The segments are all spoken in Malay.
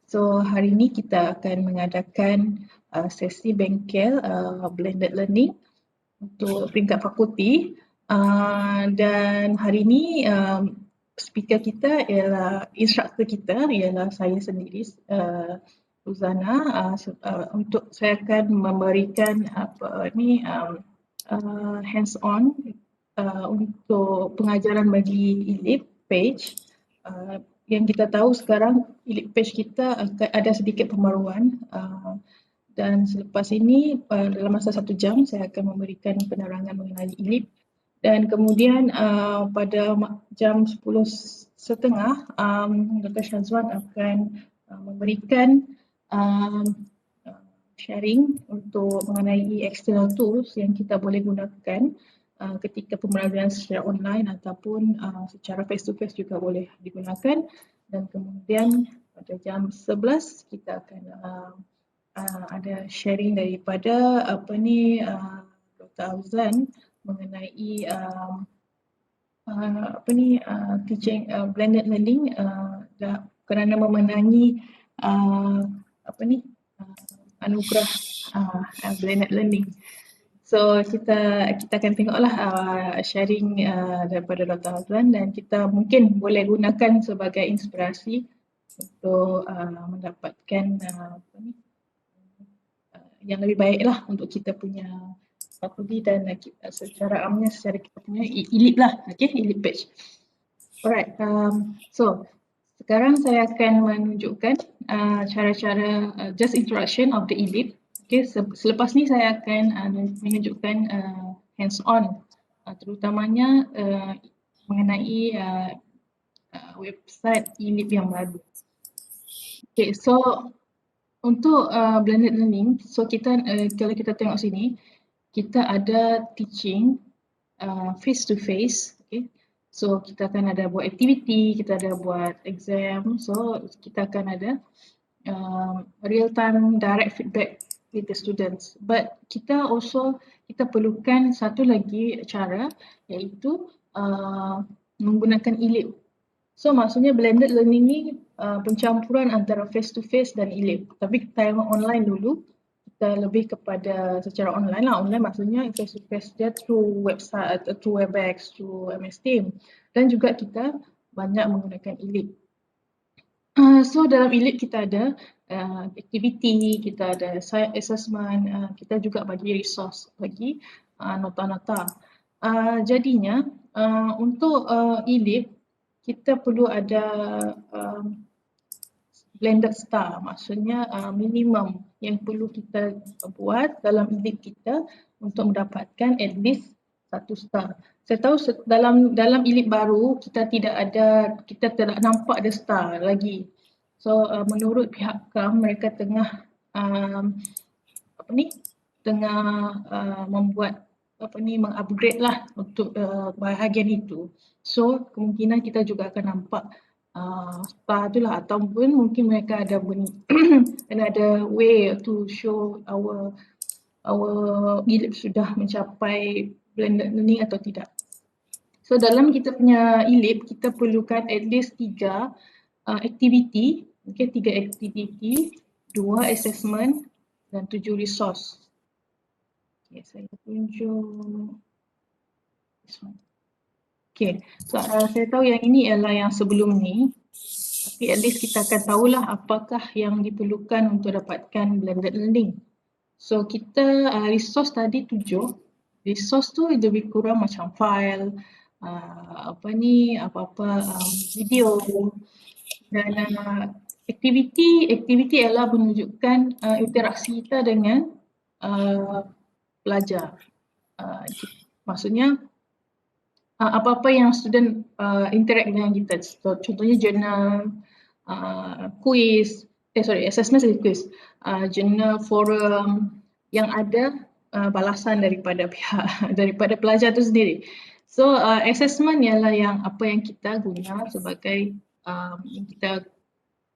So hari ini kita akan mengadakan sesi bengkel blended learning untuk peringkat fakulti. Dan hari ini speaker kita ialah instruktor kita ialah saya sendiri, Ruzana. Untuk saya akan memberikan hands on untuk pengajaran bagi ELIP page. Yang kita tahu sekarang ELIP page kita akan ada sedikit pembaruan, dan selepas ini dalam masa 1 jam saya akan memberikan penerangan mengenai ELIP, dan kemudian pada jam 10.30 Dr. Syazwan akan memberikan sharing untuk mengenai external tools yang kita boleh gunakan ketika pembelajaran secara online ataupun secara face to face juga boleh digunakan. Dan kemudian pada jam 11 kita akan ada sharing daripada Dr. Auzan mengenai teaching blended learning kerana memenangi anugerah blended learning. So kita akan tengoklah sharing daripada Dr. Auzan, dan kita mungkin boleh gunakan sebagai inspirasi untuk mendapatkan yang lebih baiklah untuk kita punya fakulti dan secara amnya secara kita punya ELIP lah, ELIP page. Alright, so sekarang saya akan menunjukkan cara-cara just introduction of the ELIP. Selepas ni saya akan menunjukkan hands-on, terutamanya mengenai website ELIP yang baru. So untuk blended learning, so kita kalau kita tengok sini, kita ada teaching face to face. So kita akan ada buat aktiviti, kita ada buat exam. So kita akan ada real time direct feedback with the students. But kita perlukan satu lagi cara, iaitu menggunakan ELIP. So maksudnya blended learning ni pencampuran antara face to face dan ELIP. Tapi kita yang online dulu, kita lebih kepada secara online lah. Online maksudnya face to face dia through website, through Webex, through MS Teams. Dan juga kita banyak menggunakan ELIP. So dalam ELIP kita ada aktiviti, kita ada assessment, kita juga bagi resource, bagi nota-nota. Jadinya untuk ELIP kita perlu ada blended star, maksudnya minimum yang perlu kita buat dalam ELIP kita untuk mendapatkan at least 1 star. Saya tahu dalam ELIP baru kita tidak nampak ada star lagi. So menurut pihak KAM, mereka tengah membuat mengupgrade lah untuk bahagian itu. So kemungkinan kita juga akan nampak star tu lah, ataupun mungkin mereka ada another way to show our ELIP sudah mencapai blended learning atau tidak. So dalam kita punya ELIP, kita perlukan at least 3 aktiviti, 3 aktiviti, 2 assessment dan 7 resource. Saya tunjuk this one. So saya tahu yang ini ialah yang sebelum ni, tapi at least kita akan tahulah apakah yang diperlukan untuk dapatkan blended learning. So kita resource tadi 7. Resource tu lebih kurang macam file, video, dan aktiviti ialah menunjukkan interaksi kita dengan pelajar. Maksudnya apa-apa yang student interact dengan kita. So, contohnya journal, quiz, assessment dan quiz, journal, forum yang ada balasan daripada pelajar itu sendiri. So assessment ialah apa yang kita guna sebagai yang kita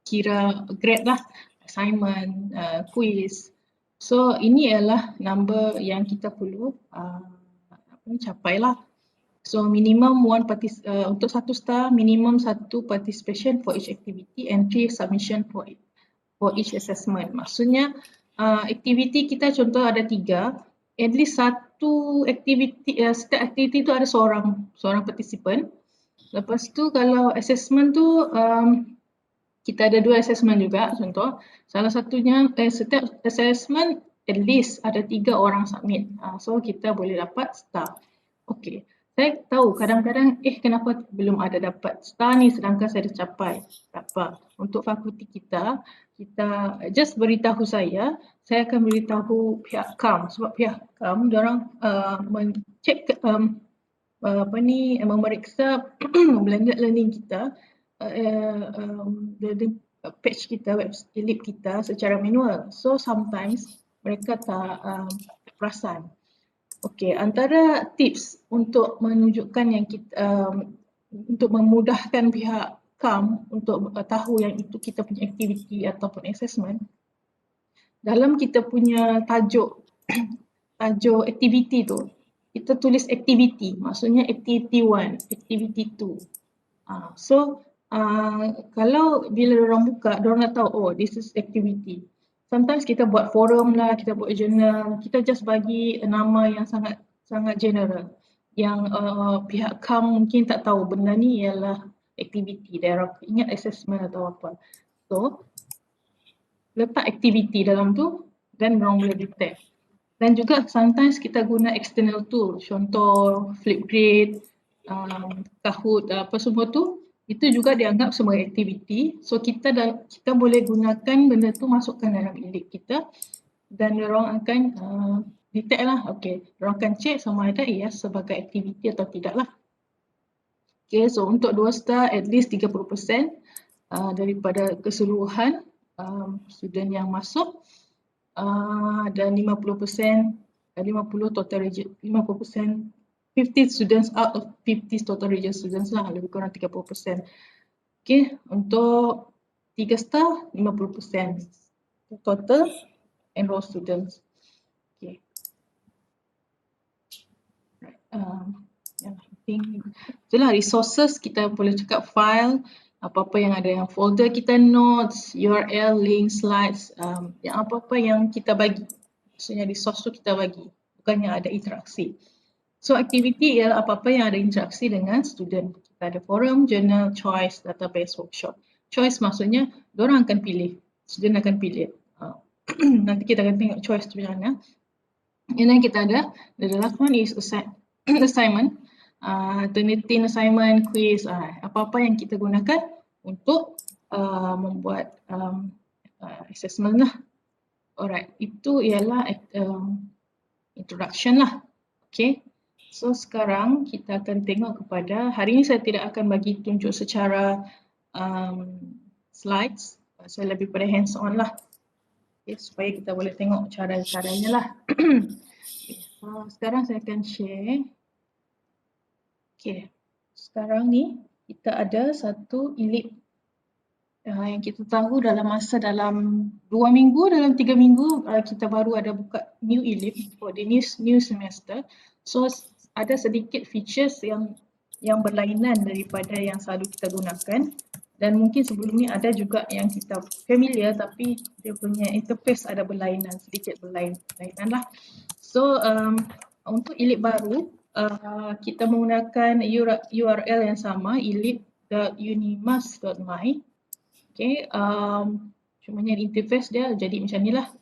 kira grade lah, assignment, quiz. So ini ialah number yang kita perlu capai lah. So minimum untuk 1 star, minimum 1 participation for each activity and 3 submission for it. for each assessment. Maksudnya aktiviti kita contoh ada 3, at least satu aktiviti, setiap aktiviti tu ada seorang participant. Lepas tu kalau assessment tu kita ada 2 assessment juga contoh. Salah satunya setiap assessment at least ada 3 orang submit. So kita boleh dapat star. Okey. Saya tahu kadang-kadang kenapa belum ada dapat star ni sedangkan saya dah capai. Tak apa. Untuk fakulti kita just beritahu saya akan beritahu pihak KAM sebab pihak KAM diorang mencek memeriksa blended learning kita page kita, web kita secara manual. So sometimes mereka tak perasan. Okey, antara tips untuk menunjukkan yang kita untuk memudahkan pihak KAM untuk tahu yang itu kita punya aktiviti ataupun assessment, dalam kita punya tajuk aktiviti tu, kita tulis aktiviti, maksudnya aktiviti 1, aktiviti 2. So kalau bila orang buka, orang nak tahu this is activity. Sometimes kita buat forum lah, kita buat journal, kita just bagi nama yang sangat general yang pihak KAM mungkin tak tahu benda ni ialah aktiviti, dia ingat assessment atau apa. So letak aktiviti dalam tu dan orang boleh detect. Dan juga sometimes kita guna external tool, contoh Flipgrid, Kahoot, apa semua tu, itu juga dianggap sebagai aktiviti. So kita boleh gunakan benda tu masukkan dalam e-lib kita dan orang akan detect lah. Okay, orang akan check sama ada ia sebagai aktiviti atau tidak lah. Okay, so untuk 2 star at least 30% daripada keseluruhan student yang masuk dan 50% 50 total region 50% 50 students out of 50 total region students lah, lebih kurang 30%. Okay, untuk 3 star 50% total enrolled students. Okay. Right. Yang penting itulah resources, kita boleh cakap file, apa-apa yang ada yang folder kita, notes, URL, link, slides, yang apa-apa yang kita bagi. Maksudnya resource tu kita bagi, bukannya ada interaksi. So aktiviti ialah apa-apa yang ada interaksi dengan student. Kita ada forum, journal, choice, database, workshop. Choice maksudnya diorang akan pilih, student akan pilih. Nanti kita akan tengok choice tu macam mana. And then kita ada, the last one is assignment, Turnitin assignment, quiz, apa-apa yang kita gunakan untuk membuat assessment lah. Alright, itu ialah introduction lah. Okay. So sekarang kita akan tengok kepada, hari ini saya tidak akan bagi tunjuk secara slides, saya lebih pada hands on lah. Okay, supaya kita boleh tengok cara-caranya lah. Okay, so sekarang saya akan share. Okay, sekarang ni kita ada satu e-lib yang kita tahu dalam 2 minggu, dalam 3 minggu kita baru ada buka new e-lib for the new semester. So ada sedikit features yang berlainan daripada yang selalu kita gunakan, dan mungkin sebelum ni ada juga yang kita familiar tapi dia punya interface ada sedikit berlainan lah. So untuk e-lib baru kita menggunakan URL yang sama, elib.unimas.my. Okay, cumanya interface dia jadi macam ni lah.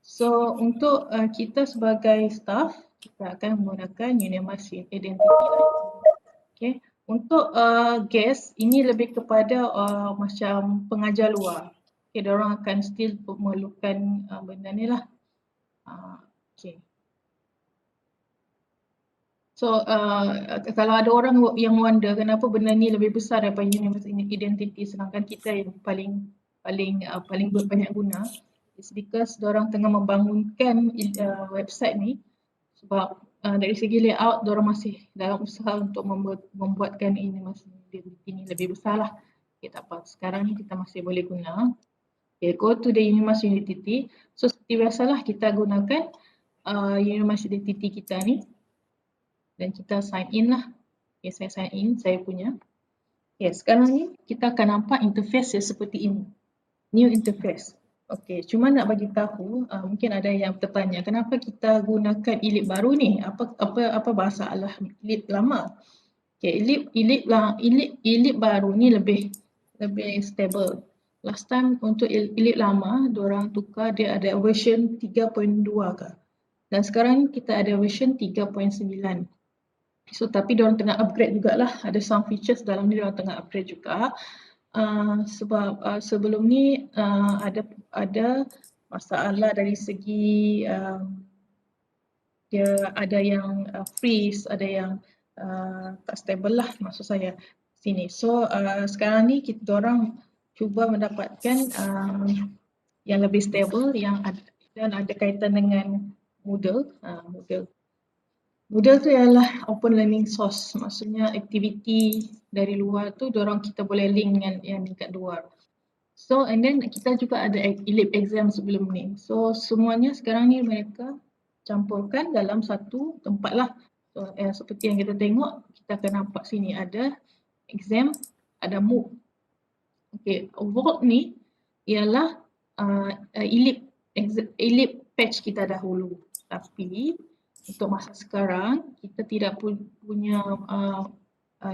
So untuk kita sebagai staff, kita akan menggunakan Unimas Identity lah. Okay, untuk guest ini lebih kepada macam pengajar luar. Okay, diorang akan still memerlukan benda ni lah. Okay. So kalau ada orang yang wonder kenapa benda ni lebih besar daripada Unimas Identity sedangkan kita yang paling banyak guna, it's because diorang tengah membangunkan website ni sebab dari segi layout diorang masih dalam usaha untuk membuatkan Unimas Identity ni lebih besar lah. Okay, tak apa, sekarang ni kita masih boleh guna. Okay, go to the Unimas Identity. So seperti biasalah kita gunakan Unimas Identity kita ni dan kita sign in lah. Okay, saya sign in saya punya. Okay, sekarang ni kita akan nampak interface seperti ini. New interface. Okey, cuma nak bagi tahu, mungkin ada yang tertanya, kenapa kita gunakan elip baru ni? Apa masalah elip lama? Okey, elip baru ni lebih stable. Last time untuk elip lama, diorang tukar dia ada version 3.2 ke. Dan sekarang ni kita ada version 3.9. So tapi diorang tengah upgrade jugalah, ada some features dalam ni diorang tengah upgrade juga. Sebab sebelum ni ada masalah dari segi dia ada yang freeze, ada yang tak stable lah maksud saya sini. So sekarang ni kita orang cuba mendapatkan yang lebih stable dan ada kaitan dengan Moodle. Moodle tu ialah open learning source, maksudnya aktiviti dari luar tu kita boleh link dengan yang dekat luar. So and then kita juga ada elip exam sebelum ni. So semuanya sekarang ni mereka campurkan dalam satu tempat lah. So seperti yang kita tengok, kita akan nampak sini ada exam, ada MOOC. Okay, Vault ni ialah elip patch kita dahulu. Tapi untuk masa sekarang kita tidak punya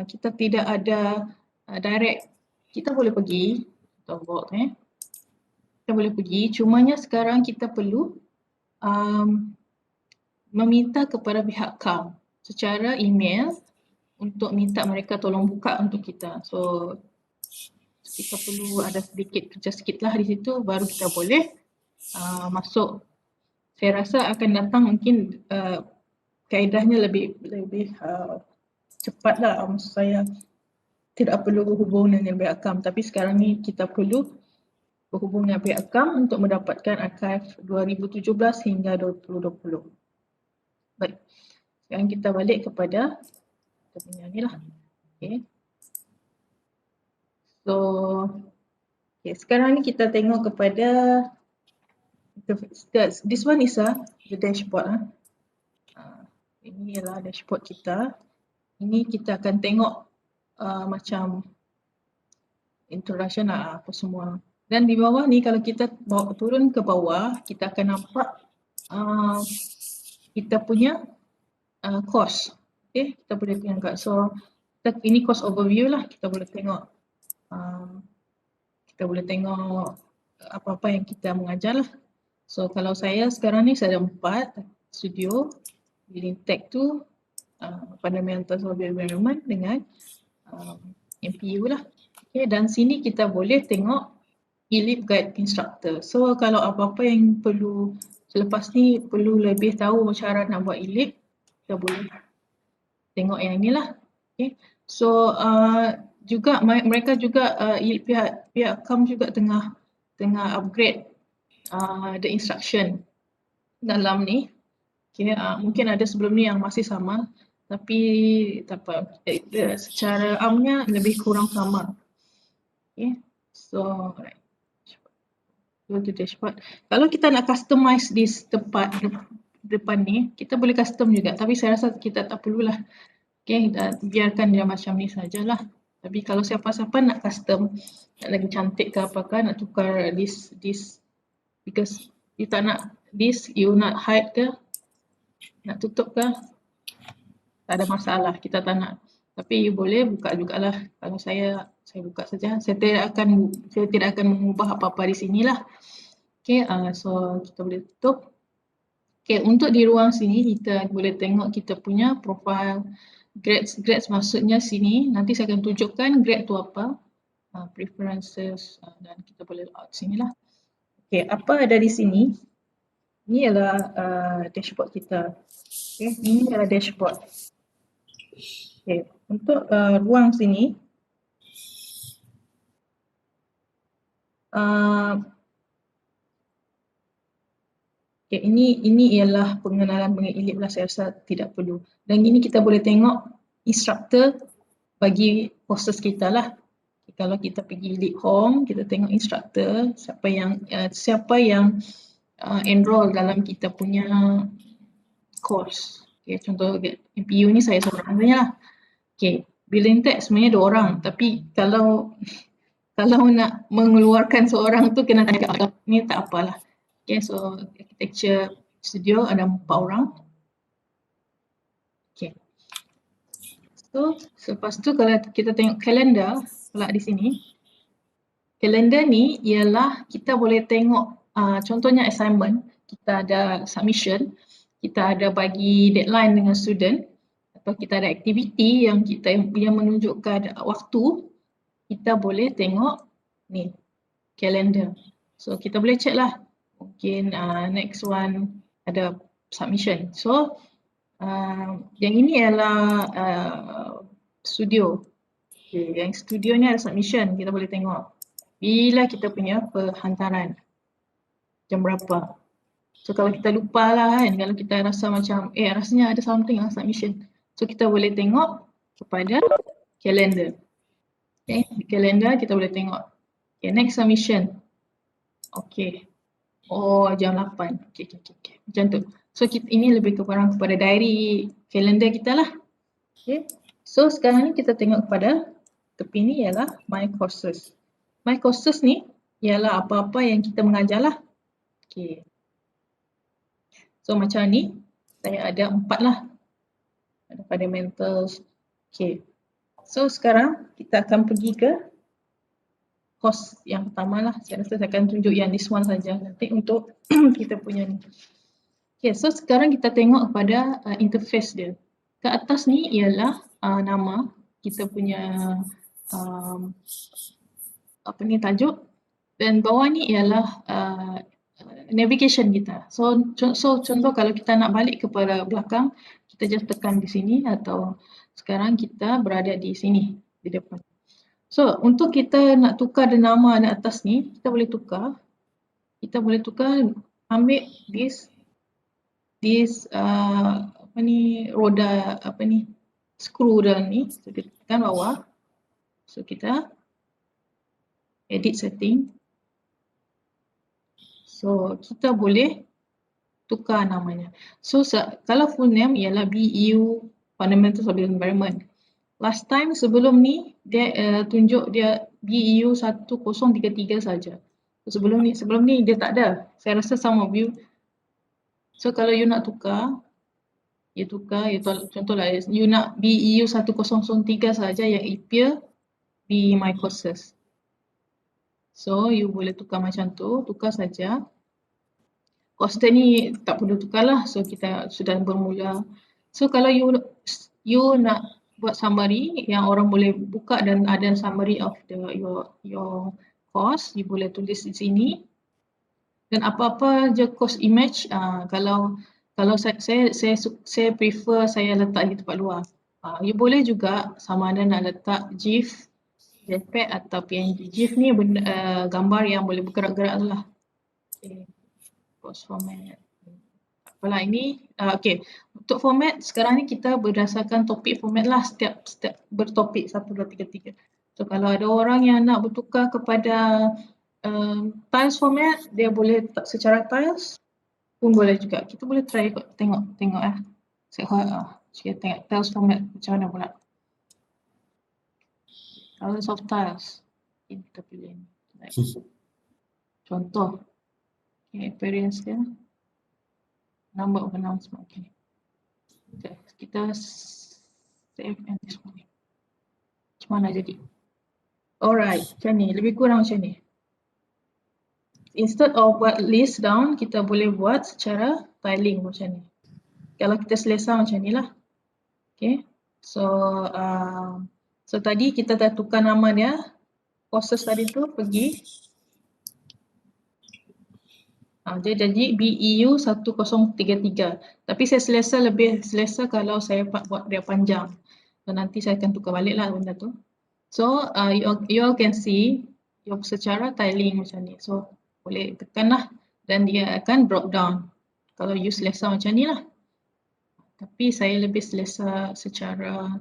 kita tidak ada direct. Kita boleh pergi atau Vault kita boleh pergi, cumanya sekarang kita perlu meminta kepada pihak CAM secara email untuk minta mereka tolong buka untuk kita. So kita perlu ada sedikit kerja sikit lah di situ baru kita boleh masuk. Saya rasa akan datang mungkin kaedahnya lebih cepat lah. Maksud saya tidak perlu berhubung dengan pihak CAM, tapi sekarang ni kita perlu berhubung dengan pihak CAM untuk mendapatkan archive 2017 hingga 2020. Baik, sekarang kita balik kepada kita punya ni lah. Okay. So, sekarang ni kita tengok kepada this one is the dashboard. Ini ialah dashboard kita. Ini kita akan tengok macam introduction apa semua. Dan di bawah ni kalau kita bawa turun ke bawah, kita akan nampak kita punya course. Okay, kita boleh tengok. So, ini course overview lah. Kita boleh tengok apa-apa yang kita mengajar lah. So kalau saya sekarang ni saya ada 4 studio, building tech tu, fundamentals of environment dengan MPU lah. Okay, dan sini kita boleh tengok elip guide instructor. So kalau apa-apa yang perlu selepas ni perlu lebih tahu cara nak buat elip, kita boleh tengok yang inilah. Okay. So juga mereka juga pihak CAM juga tengah upgrade the instruction dalam ni. Okay, mungkin ada sebelum ni yang masih sama, tapi tak apa, secara amnya lebih kurang sama. Okay, so go to dashboard. Kalau kita nak customize di tempat depan ni, kita boleh custom juga, tapi saya rasa kita tak perlulah. Okay, biarkan dia macam ni sajalah. Tapi kalau siapa-siapa nak custom, nak lagi cantik ke apakah, nak tukar this because you tak nak this, you nak hide ke, nak tutup ke, tak ada masalah, kita tak nak. Tapi you boleh buka jugalah. Kalau saya buka saja. Saya tidak akan mengubah apa-apa di sinilah. Okay, so kita boleh tutup. Okay, untuk di ruang sini kita boleh tengok kita punya profile grades maksudnya sini. Nanti saya akan tunjukkan grade tu apa, preferences, dan kita boleh out sinilah. Okay, apa ada di sini? Ini adalah dashboard kita. Okay, ini adalah dashboard. Okay, untuk ruang sini, okay, ini ialah pengenalan mengenai elip lah, saya rasa tidak perlu. Dan ini kita boleh tengok instructor bagi courses kita lah. Okay, kalau kita pergi elip home, kita tengok instructor, siapa yang enroll dalam kita punya course. Okay, contoh MPU ni saya seorang saja lah. Okay, building tech sebenarnya 2 orang, tapi kalau kalau nak mengeluarkan seorang tu kena tanya kat ni tak apalah. Okay, so architecture studio ada 4 orang. Okay. So, selepas tu kalau kita tengok kalender pula di sini. Kalender ni ialah kita boleh tengok contohnya assignment, kita ada submission, kita ada bagi deadline dengan student atau kita ada aktiviti yang menunjukkan waktu, kita boleh tengok ni kalender. So kita boleh check lah. Mungkin next one ada submission. So yang ini ialah studio. Okay, yang studio ni ada submission, kita boleh tengok bila kita punya perhantaran, jam berapa. So kalau kita lupa lah kan, kalau kita rasa macam rasanya ada something lah submission. So kita boleh tengok kepada kalender. Okay, di kalender kita boleh tengok. Okay, next submission. Okay. Oh, jam 8. Okay. Macam tu. So ini lebih kepada diary kalender kita lah. Okay. So sekarang ni kita tengok kepada tepi ni ialah my courses. My courses ni ialah apa-apa yang kita mengajar lah. Okay. So macam ni, saya ada 4 lah. Ada fundamentals. Okay. So sekarang kita akan pergi ke course yang pertama lah. Saya rasa saya akan tunjuk yang this one saja nanti untuk kita punya ni. Okay, so sekarang kita tengok kepada interface dia. Ke atas ni ialah nama kita punya tajuk, dan bawah ni ialah navigation kita. So contoh kalau kita nak balik kepada belakang, kita just tekan di sini atau sekarang kita berada di sini di depan. So untuk kita nak tukar nama di atas ni, kita boleh tukar. Kita boleh tukar, ambil this roda screw dalam ni, so kita tekan bawah. So kita edit setting. So kita boleh tukar namanya. So kalau full name ialah BEU Fundamentals of the Environment. Last time sebelum ni dia tunjuk dia BEU 1033 saja. Sebelum ni dia tak ada. Saya rasa some of you. So kalau you nak tukar, contohlah you nak BEU 1003 saja yang appear di my courses. So you boleh tukar macam tu, tukar saja. Course ni tak perlu tukar lah. So kita sudah bermula. So kalau you nak buat summary yang orang boleh buka dan ada summary of your course, you boleh tulis di sini. Dan apa-apa je course image, kalau saya prefer saya letak di tempat luar. You boleh juga sama ada nak letak GIF, JPEG atau PNG. GIF ni gambar yang boleh bergerak-gerak lah. Okay. Course format. Apalah ini. Okay. Untuk format sekarang ni kita berdasarkan topik format lah. Setiap bertopik 1, 2, 3, 3. So kalau ada orang yang nak bertukar kepada tiles format, dia boleh secara tiles pun boleh juga. Kita boleh try tengok saya tengok tiles format macam mana pula. Colors of tiles. Kita pilih ni. Contoh. Okay, appearance dia. Number of announcement. Okay. Kita save and this one. Macam mana jadi? Alright, macam ni. Lebih kurang macam ni. Instead of buat list down, kita boleh buat secara tiling macam ni. Kalau kita selesa macam ni lah. Okay. So tadi kita dah tukar nama dia. Courses tadi tu pergi. Dia jadi BEU 1033. Tapi saya lebih selesa kalau saya buat dia panjang. So nanti saya akan tukar balik lah benda tu. So you all can see secara tiling macam ni. So boleh tekan lah dan dia akan drop down. Kalau you selesa macam ni lah. Tapi saya lebih selesa secara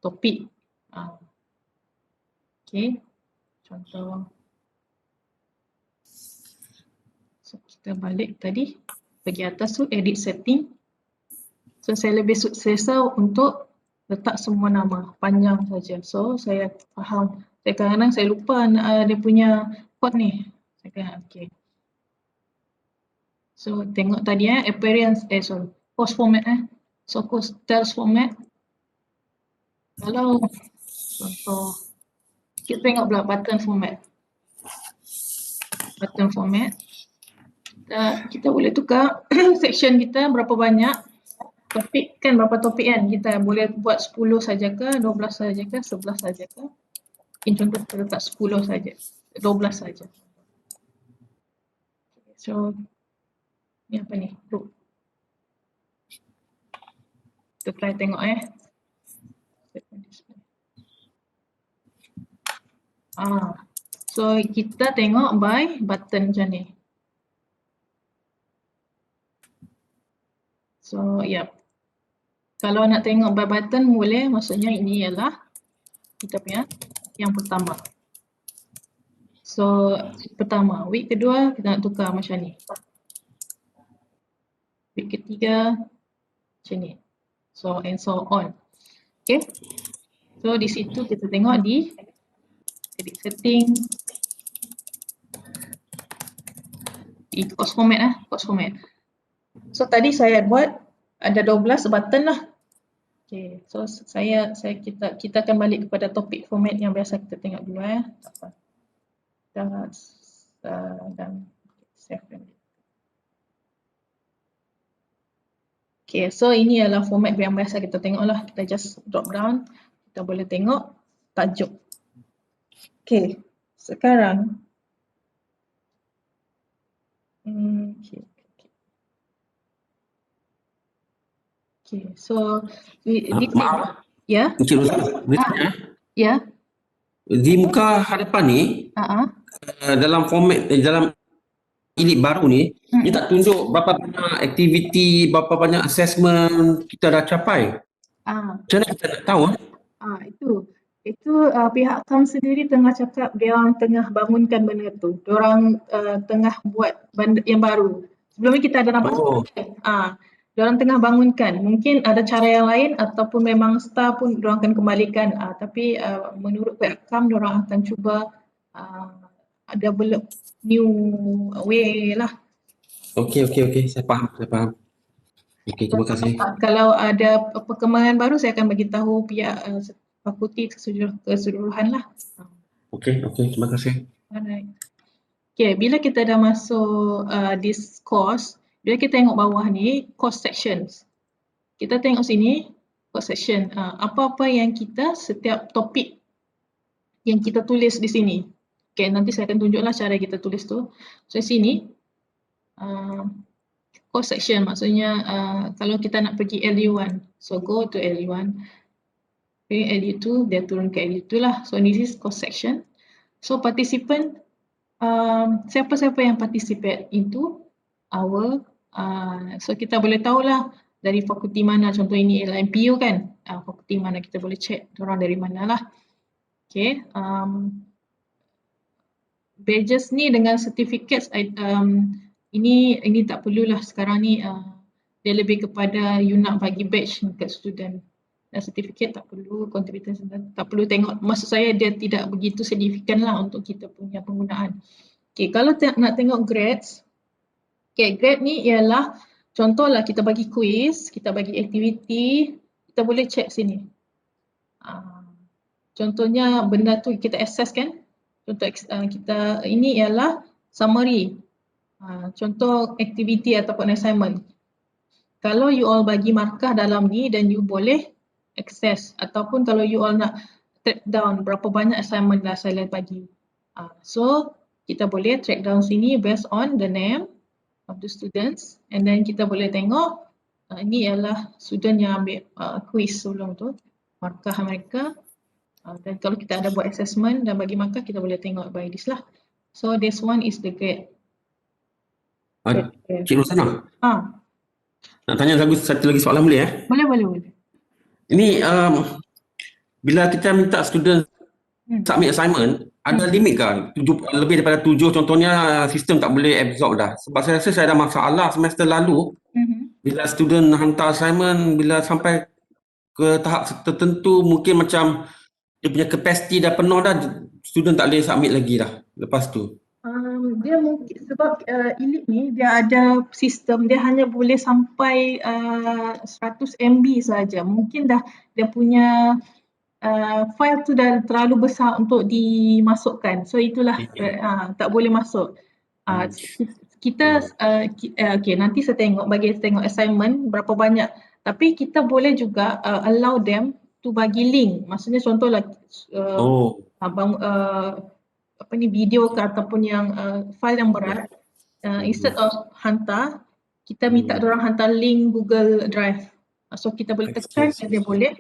topik. Okay. Contoh. So kita balik tadi, pergi atas tu edit setting. So saya lebih selesa untuk letak semua nama panjang saja. So saya faham Kadang-kadang saya lupa dia punya code ni. Saya kata, okay. So tengok tadi appearance, course format So course styles format. Kalau contoh, kita tengok pula button format. Button format. Kita boleh tukar section kita berapa banyak. Topik kan berapa topik kan? Kita boleh buat 10 saja ke, 12 saja ke, 11 saja ke. Mungkin contoh kita letak 10 saja, 12 saja. So, ni apa ni? Group. Kita try tengok So kita tengok by button macam ni. So, kalau nak tengok by button boleh, maksudnya ini ialah kita punya yang pertama. So, pertama, week kedua kita nak tukar macam ni. Week ketiga macam ni. So, and so on. Okay. So, di situ kita tengok di edit setting, di course format course format. So, tadi saya buat ada 12 button lah. Okay, so kita akan balik kepada topik format yang biasa kita tengok dulu Tak apa. Dan save. Okay, so ini adalah format yang biasa kita tengok lah. Kita just drop down, kita boleh tengok tajuk. Okay, sekarang okay, so maaf. Ya. Encik Rozana, boleh tanya? Ya. Di muka hadapan ni, dalam format, dalam elite baru ni, dia tak tunjuk berapa banyak aktiviti, berapa banyak assessment kita dah capai. Macam mana kita nak tahu? Itu pihak KAM sendiri tengah cakap dia orang tengah bangunkan benda tu. Dia orang tengah buat benda yang baru. Sebelum ni kita ada nampak dia orang tengah bangunkan. Mungkin ada cara yang lain ataupun memang staff pun dia orang akan kembalikan. Tapi menurut pihak KAM dia orang akan cuba develop new way lah. Okey. Saya faham. Okey, terima kasih. Kalau ada perkembangan baru saya akan bagi tahu pihak fakulti keseluruhan lah. Okey, terima kasih. Alright. Okay, bila kita dah masuk this course, bila kita tengok bawah ni, course sections. Kita tengok sini, course section. Apa-apa yang setiap topik yang kita tulis di sini. Okay, nanti saya akan tunjuklah cara kita tulis tu. So, sini, course section maksudnya kalau kita nak pergi LU1, so go to LU1. Okay, LU2, dia turun ke LU2 lah. So, this is course section. So, participant, siapa-siapa yang participate into our, so kita boleh tahulah dari fakulti mana, contoh ini ialah MPU kan, fakulti mana kita boleh check orang dari mana lah. Okay, badges ni dengan certificates, ini tak perlulah sekarang ni, dia lebih kepada you nak bagi badge dekat student. Dan certificate tak perlu, competence tak perlu tengok. Maksud saya dia tidak begitu signifikan lah untuk kita punya penggunaan. Okay, kalau nak tengok grades, okay, grade ni ialah contohlah kita bagi quiz, kita bagi aktiviti, kita boleh check sini. Contohnya benda tu kita access kan. Contoh kita ini ialah summary. Contoh aktiviti ataupun assignment. Kalau you all bagi markah dalam ni dan you boleh access ataupun kalau you all nak track down berapa banyak assignment dah saya bagi. So kita boleh track down sini based on the name of the students and then kita boleh tengok ini ialah student yang ambil quiz sebelum tu, markah mereka. Dan kalau kita ada buat assessment dan bagi markah kita boleh tengok by this lah. So this one is the grade. Cik Rozana. Nak tanya satu lagi soalan boleh Boleh. Ini bila kita minta student submit assignment, ada limit kan? Lebih daripada 7 contohnya sistem tak boleh absorb dah. Sebab saya rasa saya ada masalah semester lalu. Bila student hantar assignment, bila sampai ke tahap tertentu mungkin macam dia punya kapasiti dah penuh dah, student tak boleh submit lagi dah lepas tu. Dia mungkin sebab ELIT ni dia ada sistem, dia hanya boleh sampai 100 MB saja. Mungkin dah dia punya file tu dah terlalu besar untuk dimasukkan. So itulah tak boleh masuk. Kita okay, nanti saya tengok assignment berapa banyak. Tapi kita boleh juga allow them to bagi link. Maksudnya contohlah video ke ataupun yang file yang berat, instead of hantar, kita minta diorang hantar link Google Drive. So kita boleh tekan dan dia boleh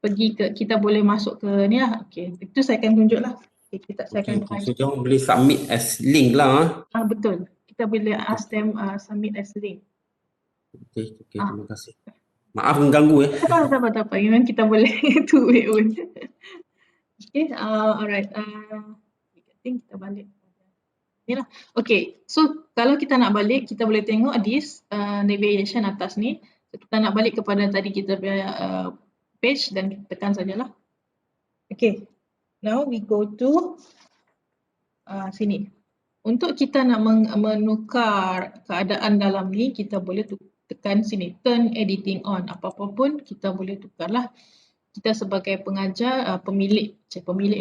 pergi ke, kita boleh masuk ke ni lah. Okay, itu saya akan tunjuk lah. Saya akan So dia boleh submit as link lah. betul, kita boleh ask them submit as link. Okay, terima kasih. Maaf mengganggu Tak apa. Memang kita boleh two way pun. Okay, alright. I think kita balik. Inilah. Okay, so kalau kita nak balik, kita boleh tengok this navigation atas ni. So, kita nak balik kepada tadi kita punya page dan tekan sajalah. Okay, now we go to sini. Untuk kita nak menukar keadaan dalam ni, kita boleh tekan sini, turn editing on. Apa-apa pun kita boleh tukarlah. Kita sebagai pengajar, pemilik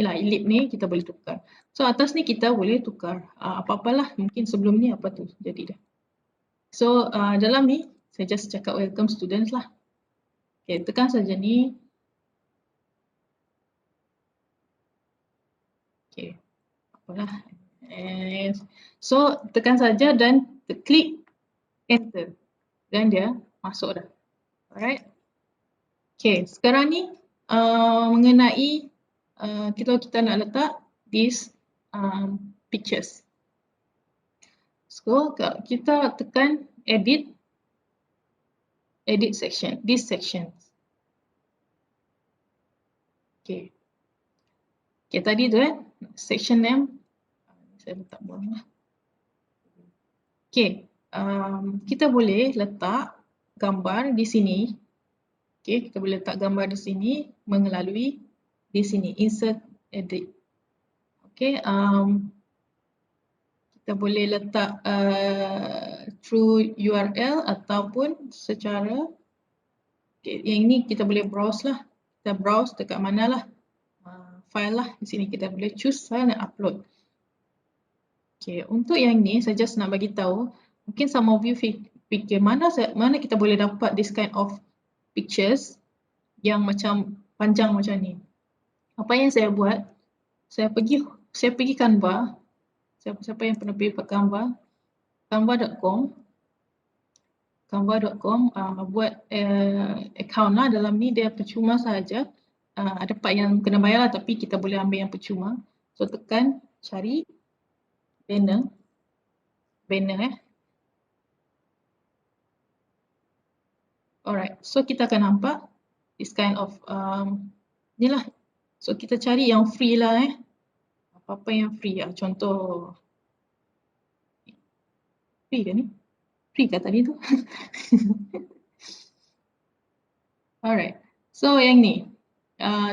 lah ELIP ni, kita boleh tukar. So atas ni kita boleh tukar apa-apalah, mungkin sebelum ni apa tu jadi dah. So dalam ni saya just cakap welcome students lah. Okay, tekan saja ni. Okay, apalah. So tekan saja dan klik enter dan dia masuk dah. Alright. Okay, sekarang ni mengenai kita nak letak these pictures. So kita tekan edit section, this section. Okay. Okay, tadi tu section name saya letak bawah lah. Okay, kita boleh letak gambar di sini. Okay, kita boleh letak gambar di sini melalui di sini insert edit. Okay, kita boleh letak through URL ataupun secara yang ini kita boleh browse lah. Kita browse dekat mana lah file lah. Di sini kita boleh choose file dan upload. Okay, untuk yang ni saya just nak bagi tahu, mungkin some of you fikir mana kita boleh dapat this kind of pictures yang macam panjang macam ni. Apa yang saya buat, saya pergi Canva. Siapa yang pernah pergi Canva? Canva.com buat account lah. Dalam ni dia percuma saja. Ada part yang kena bayar lah, tapi kita boleh ambil yang percuma. So tekan cari banner. Alright, so kita akan nampak this kind of ni lah. So kita cari yang free lah apa-apa yang free lah. Contoh free ke ni? Free ke tadi tu? Alright, so yang ni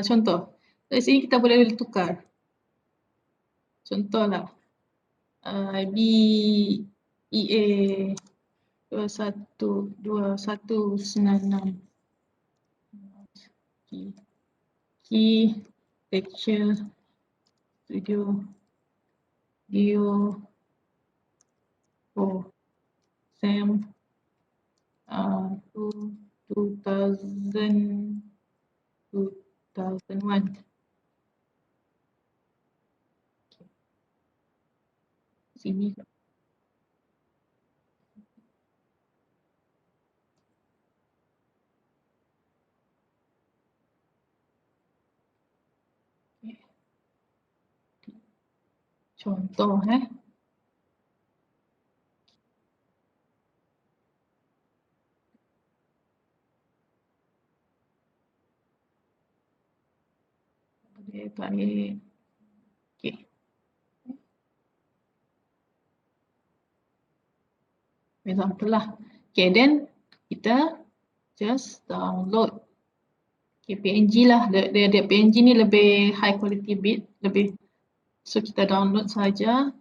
contoh. Dari sini kita boleh tukar. Contohlah BEA 2196 Key Lecture Studio Video for SEM 2001. Sini. Contoh baik. Okay. Example lah. Okay, then kita just download. Okay, PNG lah. Dia PNG ni lebih high quality bit, lebih So kita download saja.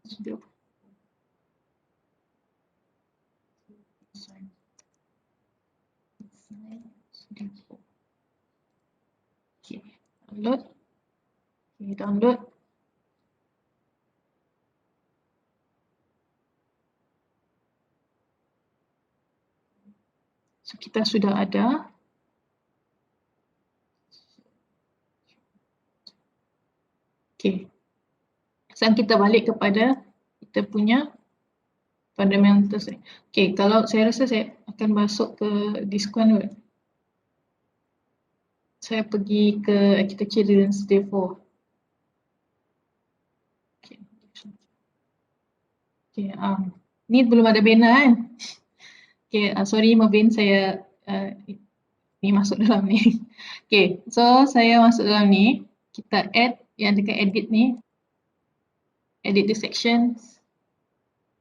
Studio. Okay, download. Okay, download. So kita sudah ada. Okay. Sekarang kita balik kepada kita punya fundamentals. Okay, kalau saya rasa saya akan masuk ke this one. Saya pergi ke architecture design stage 4. Okay. Okay, ni belum ada banner kan? Okay, sorry Mubin, saya ni masuk dalam ni. Okay, so saya masuk dalam ni. Kita add yang dekat edit ni. Edit the sections.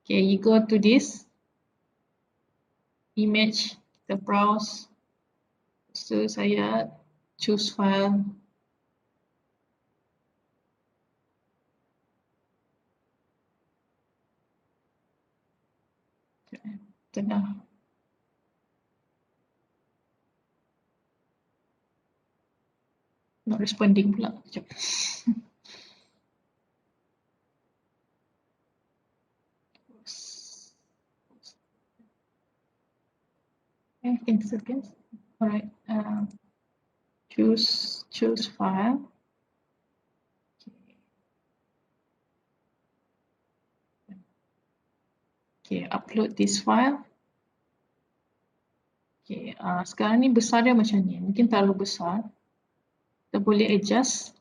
Okay, you go to this image, kita browse. So saya choose file. Tengah. Not responding pula. Sekejap. Okay, 10 seconds. Alright. Choose file. Okay, upload this file. Okay, sekarang ni besar dia macam ni. Mungkin terlalu besar. Kita boleh adjust.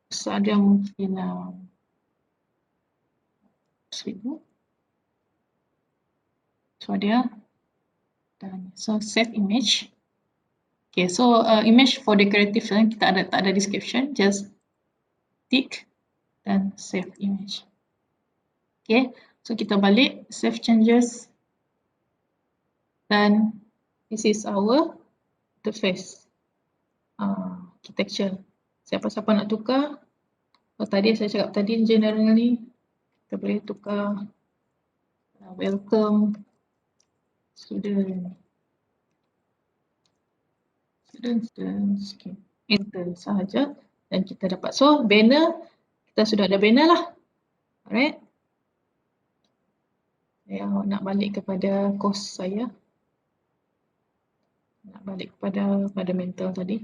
Besar dia mungkin 1000. So dia dan so save image. Okay, so image for decorative kita tak ada description, just tick dan save image. Okay, so kita balik save changes dan this is our interface architecture. Siapa-siapa nak tukar, tadi saya cakap tadi generally kita boleh tukar welcome students, okay. Enter sahaja dan kita dapat. So banner, kita sudah ada banner lah. Alright. Saya nak balik kepada course saya. Nak balik kepada fundamental tadi.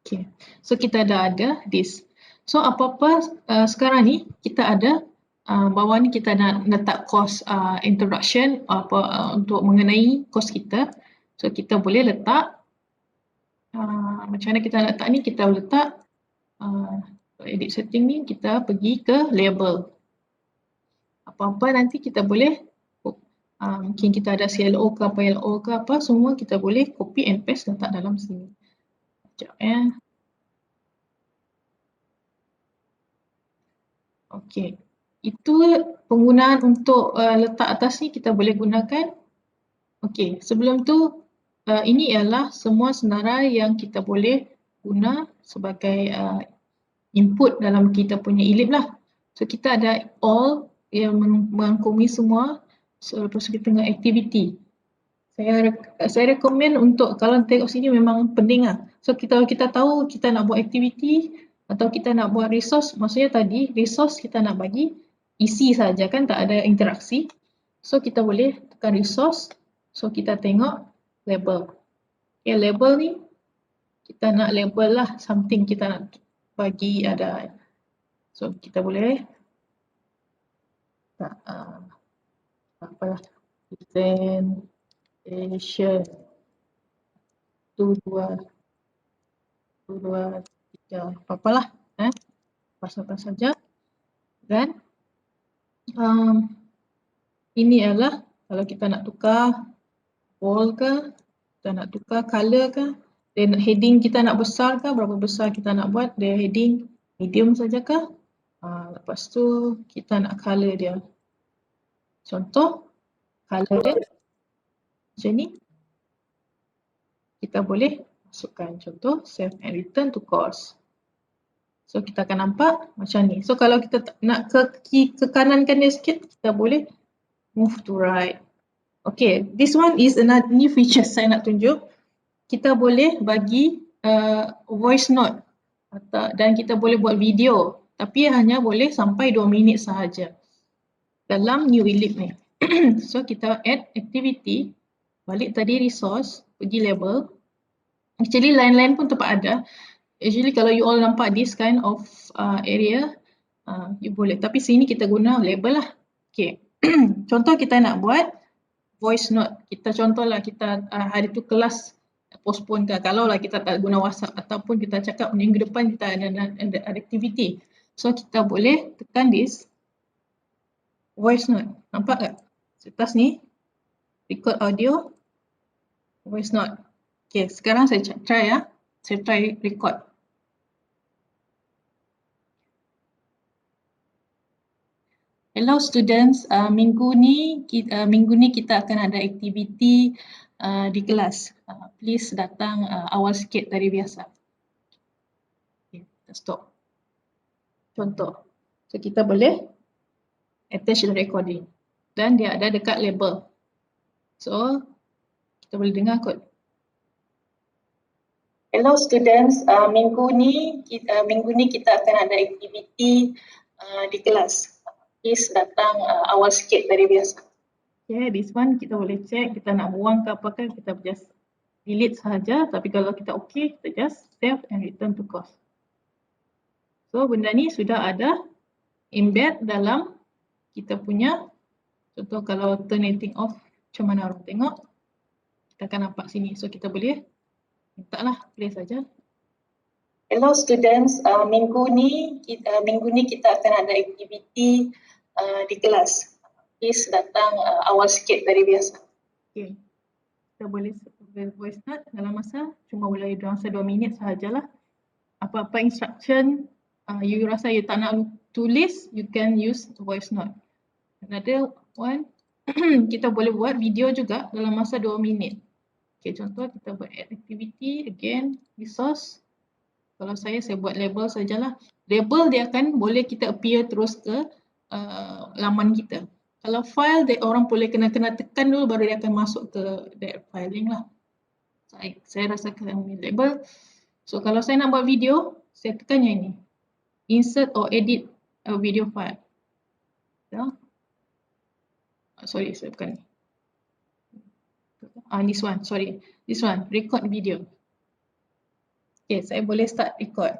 Okay. So kita dah ada this. So apa-apa sekarang ni kita ada bawah ni kita nak letak course introduction untuk mengenai course kita. So kita boleh letak macam mana kita letak ni, kita letak edit setting ni, kita pergi ke label. Apa-apa nanti kita boleh mungkin kita ada CLO ke apa, LO ke apa, semua kita boleh copy and paste letak dalam sini. Sekejap ya. Okey. Itu penggunaan untuk letak atas ni kita boleh gunakan. Okey, sebelum tu ini ialah semua senarai yang kita boleh guna sebagai input dalam kita punya elip lah. So kita ada all yang merangkumi semua. So lepas tu kita tengok activity. Saya rekomen untuk kalau tengok sini memang penting lah. So kalau kita tahu kita nak buat activity atau kita nak buat resource, maksudnya tadi resource kita nak bagi isi saja kan, tak ada interaksi. So kita boleh tekan resource. So kita tengok label. Okay, label ni kita nak label lah something kita nak bagi ada. So kita boleh apalah presentation 2, 3 apa-apalah apa saja. Dan ini adalah kalau kita nak tukar bold ke, kita nak tukar color ke, dan heading kita nak besar ke, berapa besar kita nak buat, dia heading medium saja ke, Lepas tu kita nak color dia. Contoh, color dia macam ni. Kita boleh masukkan contoh save and return to course. So kita akan nampak macam ni. So kalau kita nak ke kanankan dia sikit, kita boleh move to right. Okay, this one is another new feature saya nak tunjuk. Kita boleh bagi voice note dan kita boleh buat video, tapi hanya boleh sampai 2 minit sahaja dalam New Elite ni. So kita add activity, balik tadi resource, pergi label. Actually lain-lain pun tempat ada. Actually kalau you all nampak this kind of area, you boleh. Tapi sini kita guna label lah. Okay. Contoh kita nak buat voice note. Kita contohlah kita hari tu kelas postpone ke. Kalau lah kita tak guna WhatsApp ataupun kita cakap minggu depan kita ada activity. So kita boleh tekan this voice note. Nampak tak? Atas ni record audio, voice note. Okay, sekarang saya try ya. Saya try record. Hello students, minggu ni kita akan ada aktiviti di kelas. Please datang awal sikit dari biasa. Okay, kita stop. Contoh. So kita boleh attach the recording dan dia ada dekat label. So kita boleh dengar kot. Hello students, minggu ni kita akan ada aktiviti di kelas. Please datang awal sikit dari biasa. Okay, this one kita boleh check, kita nak buang ke apakah, kita just delete sahaja. Tapi kalau kita okay, kita just save and return to course. So benda ni sudah ada embed dalam kita punya, contoh kalau alternating off, macam mana orang tengok, kita akan nampak sini. So kita boleh minta lah, play saja. Hello students, minggu ni kita akan ada aktiviti di kelas. Please datang awal sikit dari biasa. Okay. Kita boleh voice note dalam masa cuma boleh masa 2 minit sahajalah. Apa-apa instruction you rasa you tak nak tulis, you can use voice note. Another one, kita boleh buat video juga dalam masa 2 minit. Okay, contoh kita buat add activity, again, resource. Kalau saya buat label sajalah. Label dia akan boleh kita appear terus ke laman kita. Kalau file, orang boleh kena tekan dulu baru dia akan masuk ke that filing lah. Saya rasakan ini label. So kalau saya nak buat video, saya tekan yang ini. Insert or edit a video file. Ya. Sorry, saya bukan ni. This one, sorry. This one, record video. Okay, saya boleh start record.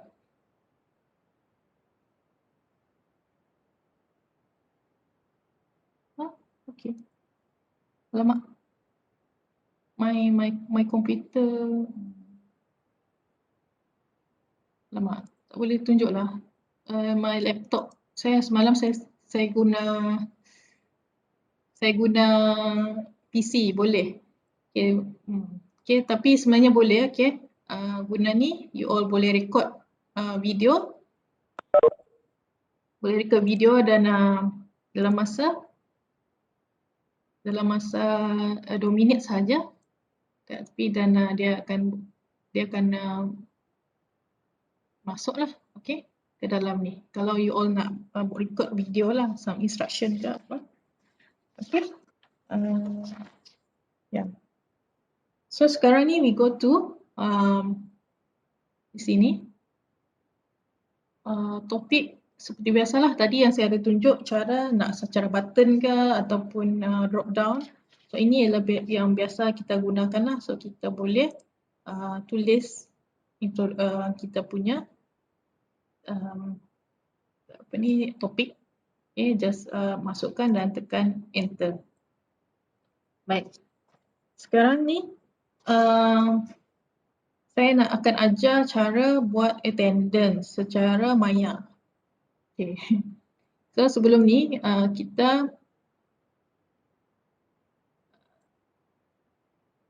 Okay. Alamak. My computer. Alamak, tak boleh tunjuk lah. My laptop. Semalam saya guna PC, boleh. Okay. Okay, tapi sebenarnya boleh. Okay. Guna ni, you all boleh record video. Boleh record video dan dalam masa 2 minit sahaja. Tapi dan dia akan masuklah, okay, ke dalam ni. Kalau you all nak record video lah, some instruction ke apa. Okay. Yeah. So sekarang ni we go to di sini. Topik seperti biasalah tadi yang saya ada tunjuk cara nak secara button ke ataupun drop down. So ini adalah yang biasa kita gunakan lah. So kita boleh tulis kita punya topik. Okay, just masukkan dan tekan enter. Baik. Sekarang ni saya akan ajar cara buat attendance secara maya. Okay. So sebelum ni kita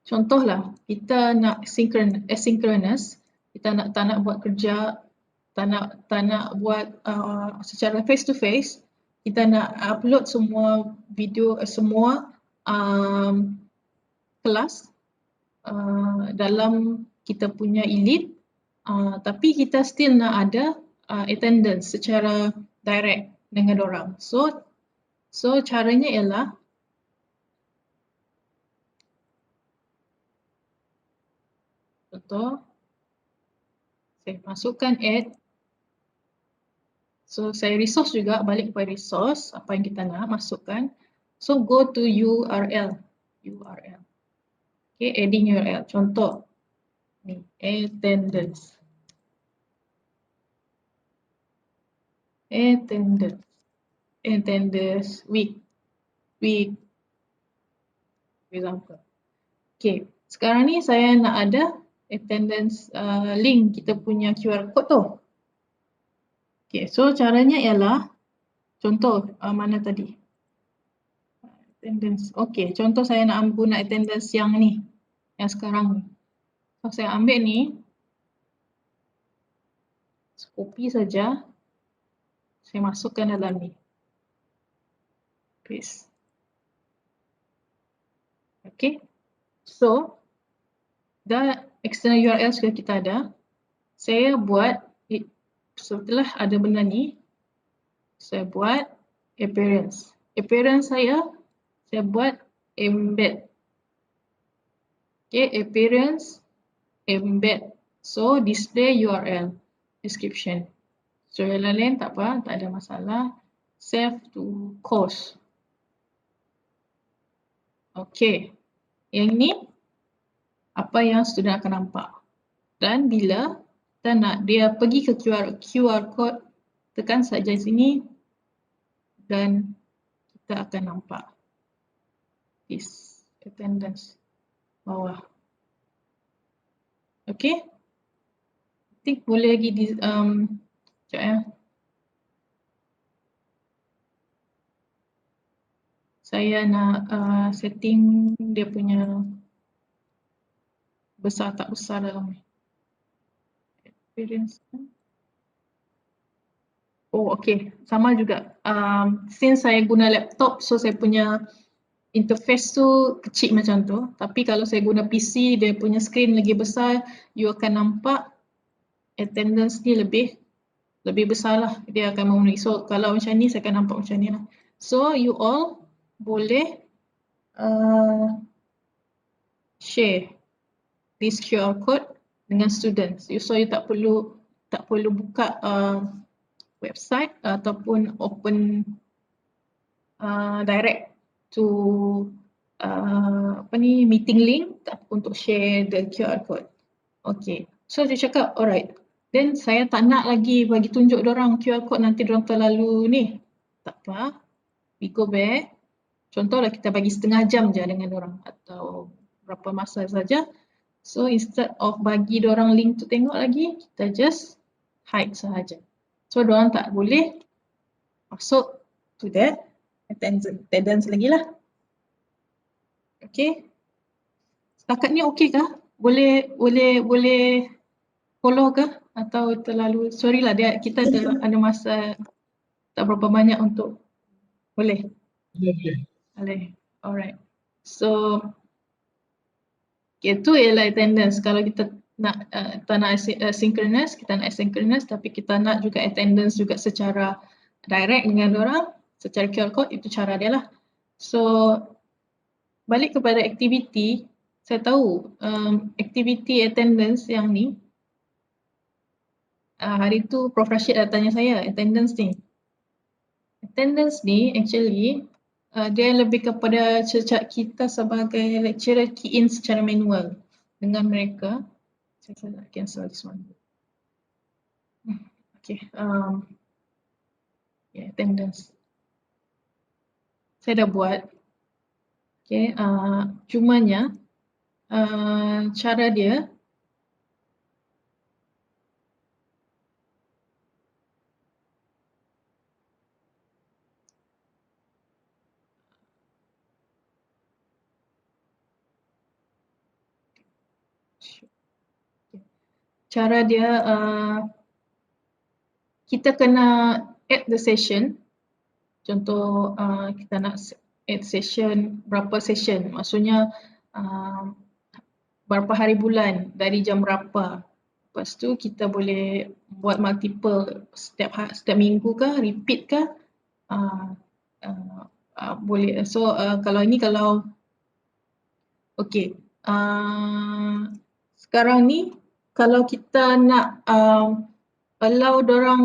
contohlah kita nak asynchronous, kita tak nak buat kerja tak nak buat secara face to face, kita nak upload semua video, semua kelas dalam kita punya Elite, tapi kita still nak ada attendance secara direct dengan orang. So caranya ialah contoh, saya masukkan add. So saya resource juga, balik kepada resource, apa yang kita nak masukkan. So go to URL. Okay, adding URL. Contoh, ni, attendance. Attendance week. Example. Okay, sekarang ni saya nak ada attendance link kita punya QR code tu. Okay, so caranya ialah, contoh mana tadi? Attendance. Okay, contoh saya nak guna attendance yang ni, yang sekarang ni. So saya ambil ni, copy saja, saya masukkan dalam ni. Paste. Okay, so dah external URL sudah kita ada. Saya buat, setelah ada benda ni, saya buat appearance. Appearance saya buat embed. Okay, appearance, embed. So display URL, description. So yang lain tak apa, tak ada masalah. Save to course. Okay, yang ni apa yang student akan nampak. Dan bila kita nak dia pergi ke QR code, tekan saja sini dan kita akan nampak this attendance bawah. Okay, I think boleh lagi sekejap ya. Saya nak setting dia punya besar tak besar dalam ni. Experience. Oh, okay. Sama juga. Since saya guna laptop, so saya punya interface tu kecil macam tu. Tapi kalau saya guna PC, dia punya screen lagi besar, you akan nampak attendance ni lebih besar lah. Dia akan memenuhi. So, kalau macam ni, saya akan nampak macam ni lah. So, you all boleh share this QR code dengan students. So, you tak perlu buka website ataupun open direct to meeting link untuk share the QR code. Okay, so dia cakap alright, then saya tak nak lagi bagi tunjuk diorang QR code, nanti diorang terlalu ni. Tak apa, we go back. Contohlah kita bagi setengah jam je dengan diorang atau berapa masa saja. So instead of bagi diorang link tu tengok lagi, kita just hide sahaja. So diorang tak boleh masuk to that attendance lagi lah. Okay. Setakat ni okey kah? Boleh follow ke? Atau terlalu, sorry lah, kita ada masa tak berapa banyak untuk, boleh? Boleh. Alright. So, itu ialah attendance. Kalau kita nak tak nak asynchronous, kita nak asynchronous, tapi kita nak juga attendance juga secara direct dengan orang, secara QR code, itu cara dia lah. So, balik kepada aktiviti, saya tahu aktiviti attendance yang ni, hari tu Prof Rashid dah tanya saya, attendance ni. Attendance ni actually dia lebih kepada kita sebagai lecturer key in secara manual dengan mereka. Saya nak cancel this one. Okay, attendance. Saya dah buat. Okay, cumanya cara dia kita kena add the session. Contoh kita nak add session, berapa session, maksudnya berapa hari bulan, dari jam berapa. Lepas tu kita boleh buat multiple, setiap minggu ke, repeat ke. Boleh. So kalau ini okey. Sekarang ni kalau kita nak allow dorang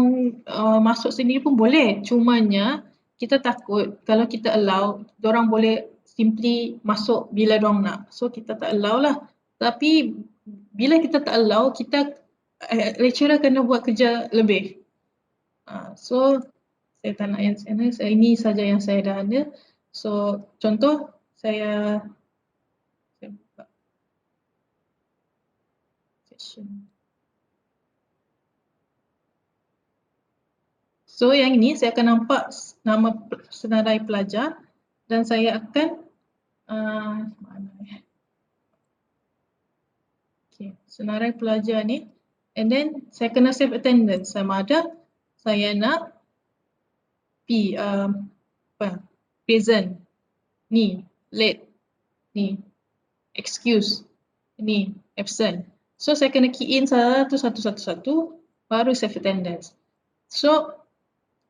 masuk sendiri pun boleh. Cumanya kita takut kalau kita allow, dorang boleh simply masuk bila dorang nak. So kita tak allow lah. Tapi bila kita tak allow, kita lecturer kena buat kerja lebih. So saya tak nak yang sana, ini saja yang saya dah ada. So contoh saya buka session. So yang ini saya akan nampak nama senarai pelajar dan saya akan senarai pelajar ni, and then saya kena save attendance sama ada saya nak present, ni late, ni excuse, ni absent. So saya kena key in satu baru save attendance. So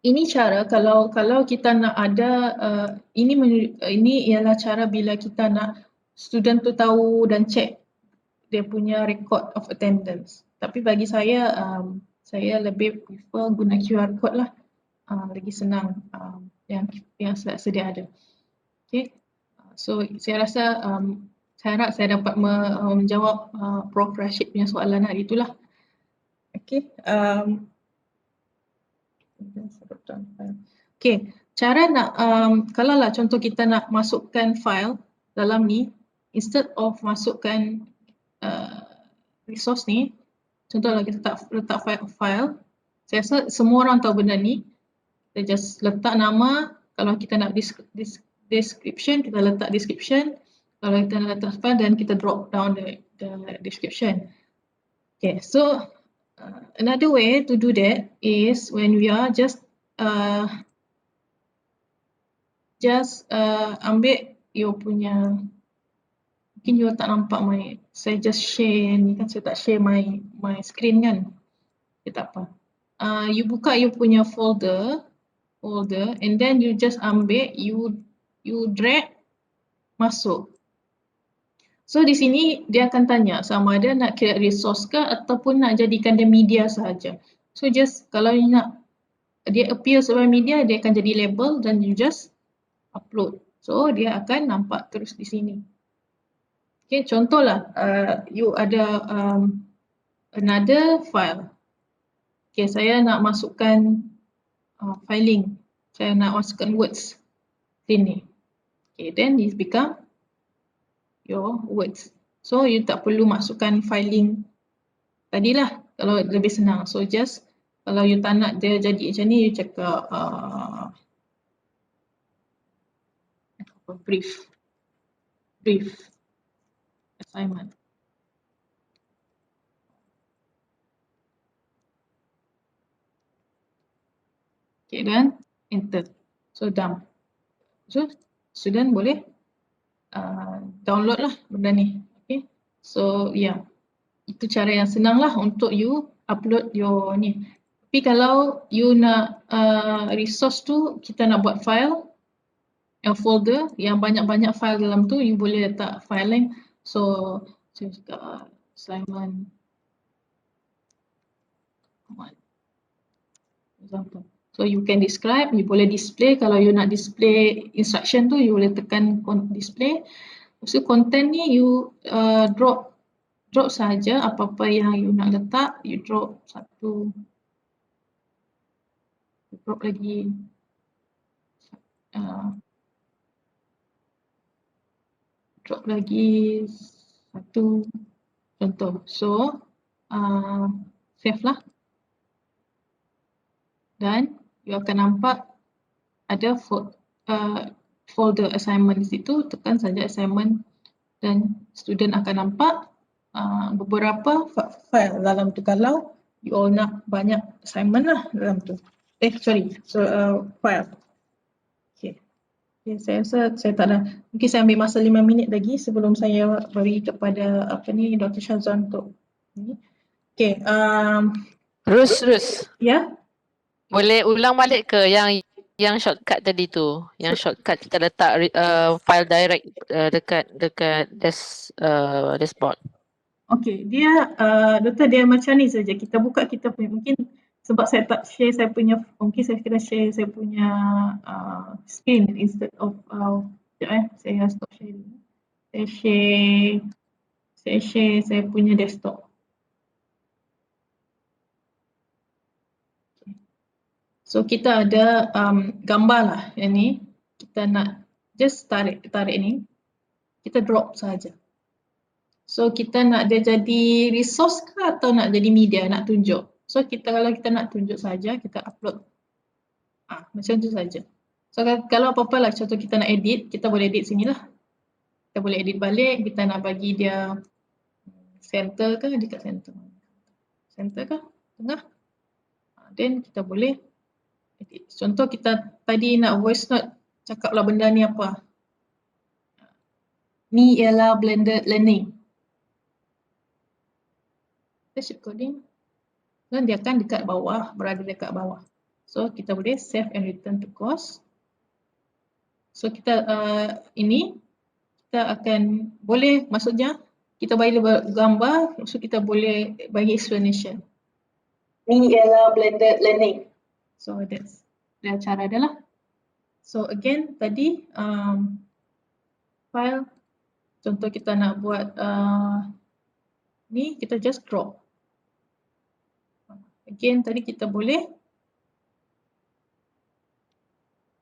ini cara kalau kita nak ada ini ialah cara bila kita nak student tu tahu dan check dia punya record of attendance. Tapi bagi saya lebih prefer guna QR code lah, lagi senang yang sedia ada. Okay. So saya rasa saya harap saya dapat menjawab Prof Rashid punya soalan hari itulah. Okay. Okay, cara nak kalau lah contoh kita nak masukkan file dalam ni, instead of masukkan resource ni, contohlah kita letak file, saya rasa semua orang tahu benda ni, kita just letak nama, kalau kita nak description, kita letak description, kalau kita nak letak file dan kita drop down the description. Okay, so another way to do that is when we are just ambil you punya, mungkin you tak nampak saya just share ni kan, saya tak share my screen kan, tak apa. You buka you punya folder and then you just ambil, you drag masuk. So di sini dia akan tanya sama ada nak create resource ke ataupun nak jadikan dia media sahaja. So just kalau you nak dia appear sebagai media, dia akan jadi label dan you just upload. So dia akan nampak terus di sini. Okay, contohlah you ada another file. Okay, saya nak masukkan filing. Saya nak masukkan words sini. Okay, then this become your words. So you tak perlu masukkan filing tadilah kalau lebih senang. So just kalau you tak nak dia jadi macam ni, you cakap brief assignment. Okay, dan enter. So done. So student boleh download lah benda ni. Okay. So yeah, itu cara yang senang lah untuk you upload your ni. Tapi kalau you nak resource tu, kita nak buat file, yang folder yang banyak-banyak file dalam tu, you boleh letak file link. So saya cakap assignment example. So you can describe, you boleh display. Kalau you nak display instruction tu, you boleh tekan display. Lepas tu content ni you drop saja apa-apa yang you nak letak, you drop satu, drop lagi satu contoh. So save lah dan you akan nampak ada folder assignment di situ. Tekan saja assignment dan student akan nampak beberapa file dalam tu. Kalau you all nak banyak assignment lah dalam tu. File. Okay. Okay, saya rasa saya tak ada. Mungkin saya ambil masa 5 minit lagi sebelum saya beri kepada Dr. Syazwan untuk ni. Okay. Terus. Ya. Boleh ulang balik ke yang shortcut tadi tu? Yang shortcut kita letak file direct dekat dashboard. Okay, dia Doktor dia macam ni saja. Kita buka kita punya, mungkin sebab saya tak share saya punya, mungkin saya kena share saya punya screen instead of saya stop sharing. Saya share saya punya desktop. So kita ada gambar lah yang ni. Kita nak just tarik ni. Kita drop saja. So kita nak dia jadi resource ke atau nak jadi media, nak tunjuk. So kalau kita nak tunjuk saja, kita upload. Macam tu saja. So kalau apa-apa lah, contoh kita nak edit, kita boleh edit sini lah. Kita boleh edit balik, kita nak bagi dia center ke, dekat center. Center ke, tengah. Then kita boleh edit. Contoh kita tadi nak voice note, cakaplah benda ni apa. Ni ialah blended learning. Test recording. Dan dia akan dekat bawah, berada dekat bawah. So kita boleh save and return to course. So kita ini kita akan boleh, maksudnya kita bagi gambar, so kita boleh bagi explanation. Ni ialah blended learning. So that's cara dia lah. So again tadi file, contoh kita nak buat ni, kita just drop. Again tadi kita boleh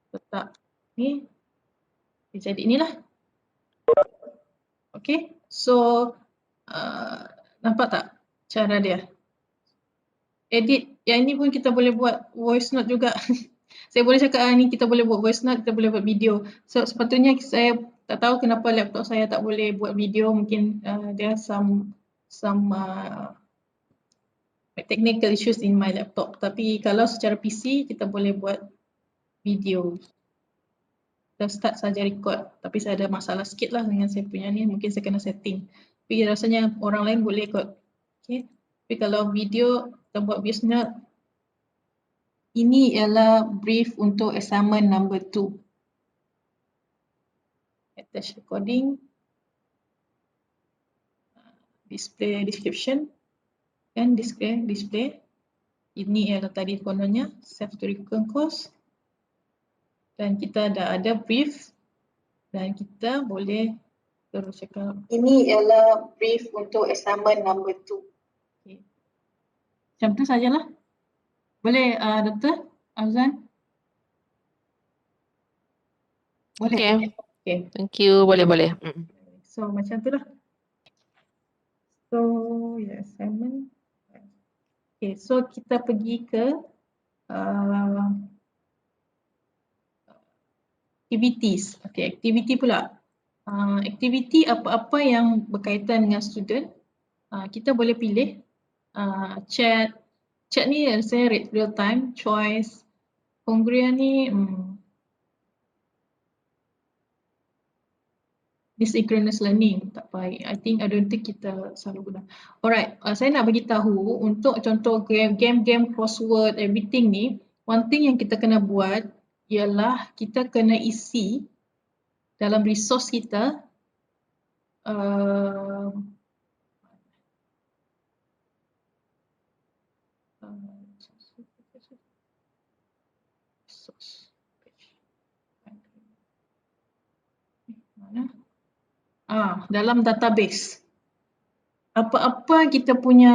letak ni, jadi inilah. Okay, so nampak tak cara dia? Edit, yang ini pun kita boleh buat voice note juga. Saya boleh cakap ni kita boleh buat voice note, kita boleh buat video. So sepatutnya saya tak tahu kenapa laptop saya tak boleh buat video, mungkin there are some technical issues in my laptop. Tapi kalau secara PC kita boleh buat video. Kita start saja record, tapi saya ada masalah sikit lah dengan saya punya ni, mungkin saya kena setting. Tapi rasanya orang lain boleh kot. Okay. Tapi kalau video, kita buat voice note. Ini ialah brief untuk assignment number 2. Attach recording. Display description. Dan display. Ini ialah tadi kononnya, save to recurrent course. Dan kita dah ada brief. Dan kita boleh terus cakap. Ini ialah brief untuk assignment number 2. Okay. Macam tu sajalah. Boleh Dr. Azan? Boleh? Okay. Thank you. Boleh. So macam tu lah. So assignment. Okay, so kita pergi ke activities. Okay, activity pula. Activity apa-apa yang berkaitan dengan student. Kita boleh pilih chat. Chat ni saya real time, choice. Congruent ni asynchronous learning, tak baik. I don't think kita selalu guna. Alright, saya nak bagi tahu untuk contoh game crossword, everything ni, one thing yang kita kena buat ialah kita kena isi dalam resource kita dalam database. Apa-apa kita punya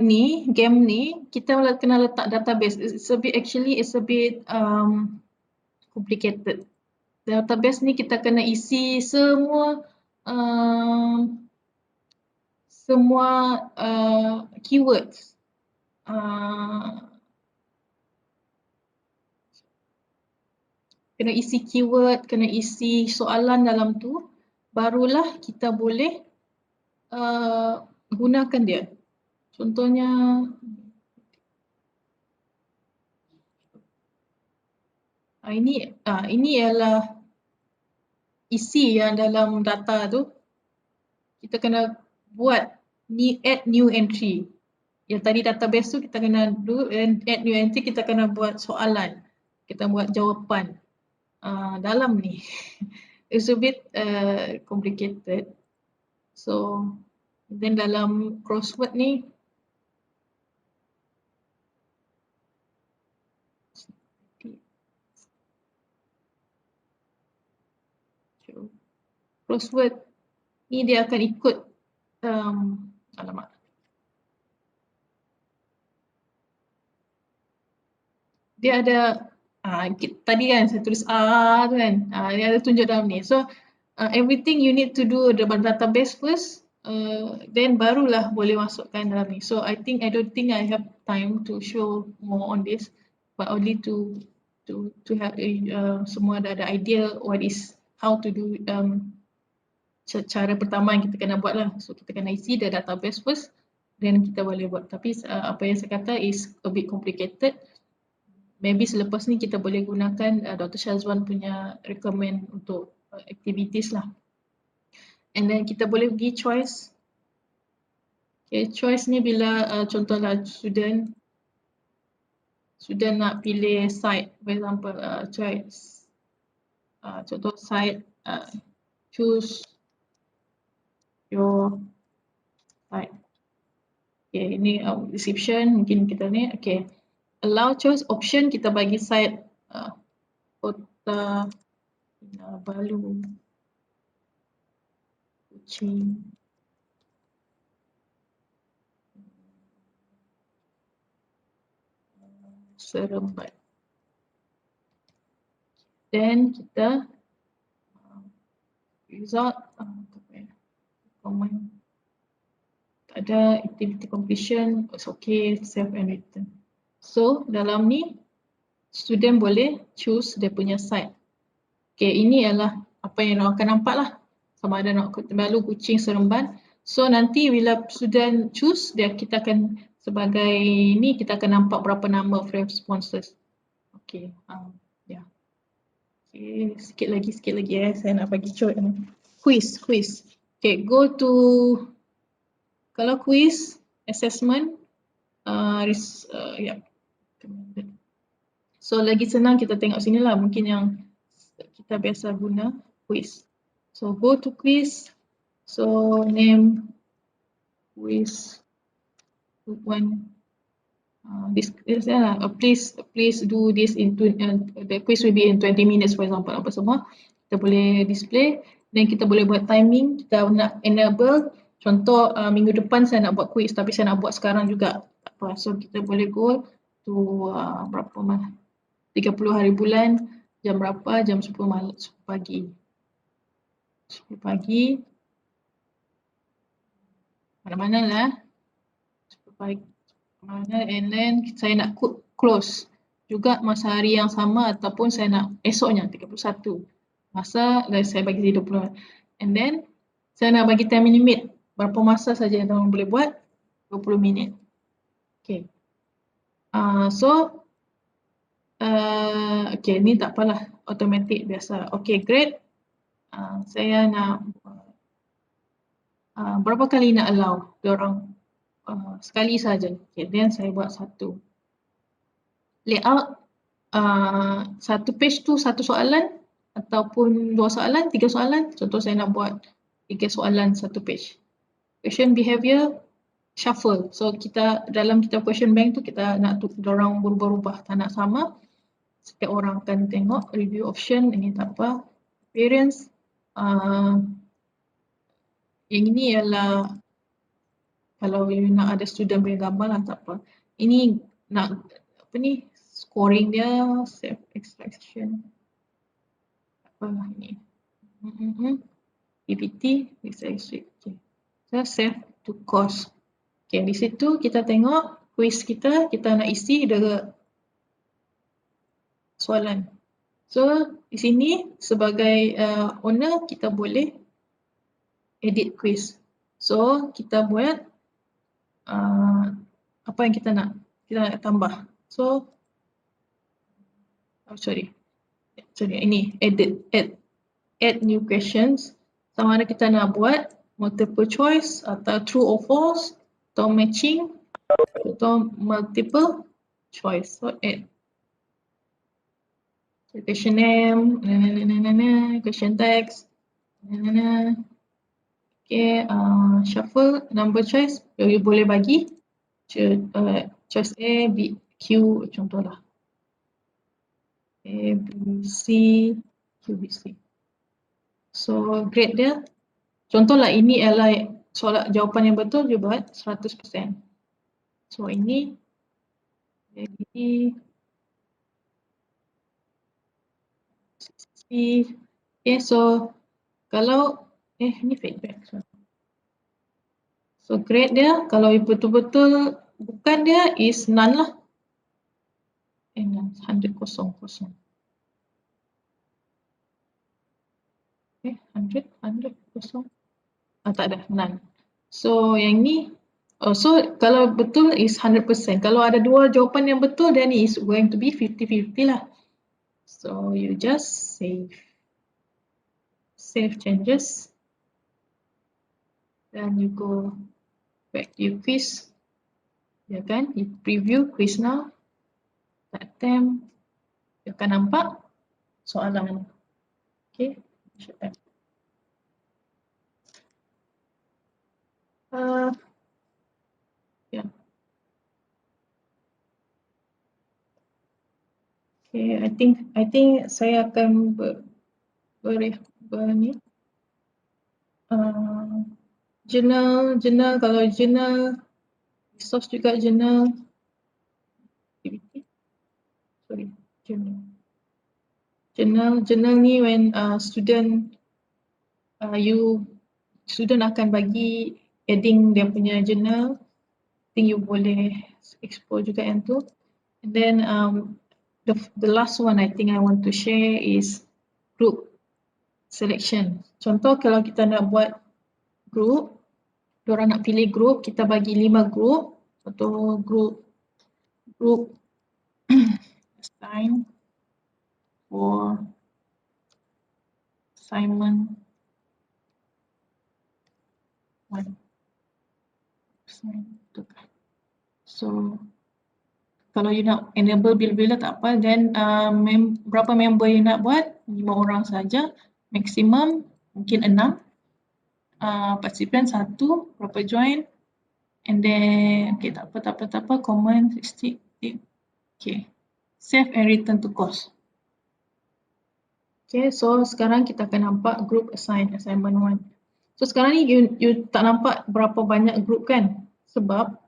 ni, game ni, kita kena letak database. It's a bit complicated. Database ni kita kena isi semua keywords. Kena isi keyword, kena isi soalan dalam tu, barulah kita boleh gunakan dia. Contohnya Ini ialah isi yang dalam data tu. Kita kena buat add new entry. Yang tadi database tu kita kena add new entry, kita kena buat soalan. Kita buat jawapan dalam ni. It's a bit complicated. So, then dalam crossword ni, crossword ni dia akan ikut alamak. Dia ada tadi kan saya tulis A tu kan. Dia ada tunjuk dalam ni. So everything you need to do dalam database first, then barulah boleh masukkan dalam ni. So I don't think I have time to show more on this, but only to have semua ada idea how to do cara pertama yang kita kena buat lah. So kita kena isi the database first, then kita boleh buat. Tapi apa yang saya kata is a bit complicated. Maybe selepas ni kita boleh gunakan Dr. Shazwan punya recommend untuk activities lah. And then kita boleh pergi choice. Okay, choice ni bila contohlah student nak pilih site, for example choice. Contoh site, choose your site. Okay, ini description mungkin kita ni. Okay, allow choice option, kita bagi site Kota Kinabalu, Kuching, Seremban. Then kita result comment. Tak ada activity completion, it's okay, save and return. So dalam ni student boleh choose dia punya site. Okay, ini adalah apa yang orang akan nampak lah. Sama ada nak Kinabalu, Kuching, Seremban. So nanti bila student choose, kita akan sebagai ni kita akan nampak berapa nama of responses. Okay, ya. Okay, sikit lagi saya nak bagi quiz. Okay, go to kalau quiz assessment so lagi senang kita tengok sini lah, mungkin yang kita biasa guna quiz. So go to quiz, so name quiz one. Please do this the quiz will be in 20 minutes for example, apa semua kita boleh display. Dan kita boleh buat timing, kita nak enable. Contoh minggu depan saya nak buat quiz tapi saya nak buat sekarang juga, tak apa. So kita boleh go to berapa 30 hari bulan, jam berapa, jam 10 pagi. 10 pagi. Mana-mana lah. 10 pagi. And then saya nak close juga masa hari yang sama ataupun saya nak esoknya 31. Masa saya bagi 20. And then saya nak bagi time limit. Berapa masa saja yang orang boleh buat? 20 minit. Okay. Okay, ni tak apalah, automatic biasa. Okay, great. Saya nak berapa kali nak allow diorang? Sekali saja. Okay, then saya buat satu. Layout satu page tu satu soalan ataupun 2 soalan, 3 soalan. Contoh saya nak buat 3 soalan satu page. Question behavior shuffle. So kita dalam question bank tu kita nak diorang berubah-ubah, tak nak sama. Setiap orang akan tengok review option, ini tak apa. Appearance, yang ini ialah kalau you nak ada student punya gambar lah, tak apa. Ini nak apa ni, scoring dia, self extraction. Apa ini? PPT, okay. So save to course. Okay, di situ kita tengok quiz kita nak isi ada soalan. So di sini sebagai owner kita boleh edit quiz. So kita buat apa yang kita nak tambah. So sorry, ini add new questions. Sama ada kita nak buat multiple choice atau true or false atau matching atau multiple choice. So add. So, question name, question text, okay, shuffle number choice, you boleh bagi choice A, B, Q contohlah. A, B, C, Q, B, C. So grade dia, contohlah ini adalah soalan jawapan yang betul, you buat 100%. So ini jadi okay, so kalau ini feedback. So grade dia kalau betul-betul bukan dia is none lah. None, 100 kosong. Okay, 100 kosong. Tak ada, none. So yang ni, so kalau betul is 100%. Kalau ada dua jawapan yang betul, then is going to be 50-50 lah. So you just save changes. Then you go back to your quiz. Ya kan, you preview quiz now. Attempt. You akan nampak soalan. Okay. Yeah. Okay, I think saya akan journal, kalau journal, resource juga journal, activity, sorry, journal ni when student akan bagi adding dia punya journal, I think you boleh explore juga yang tu. And then the last one I think I want to share is group selection. Contoh kalau kita nak buat group, diorang nak pilih group, kita bagi 5 group. Contoh group assign for assignment 1. So kalau you nak enable bila-bila tak apa, then berapa member you nak buat? 5 orang saja, maximum mungkin 6. Participant 1, berapa join, and then okay, tak apa, common 60. Okay, save and return to course. Okay, so sekarang kita akan nampak group assignment 1. So sekarang ni you tak nampak berapa banyak group kan? Sebab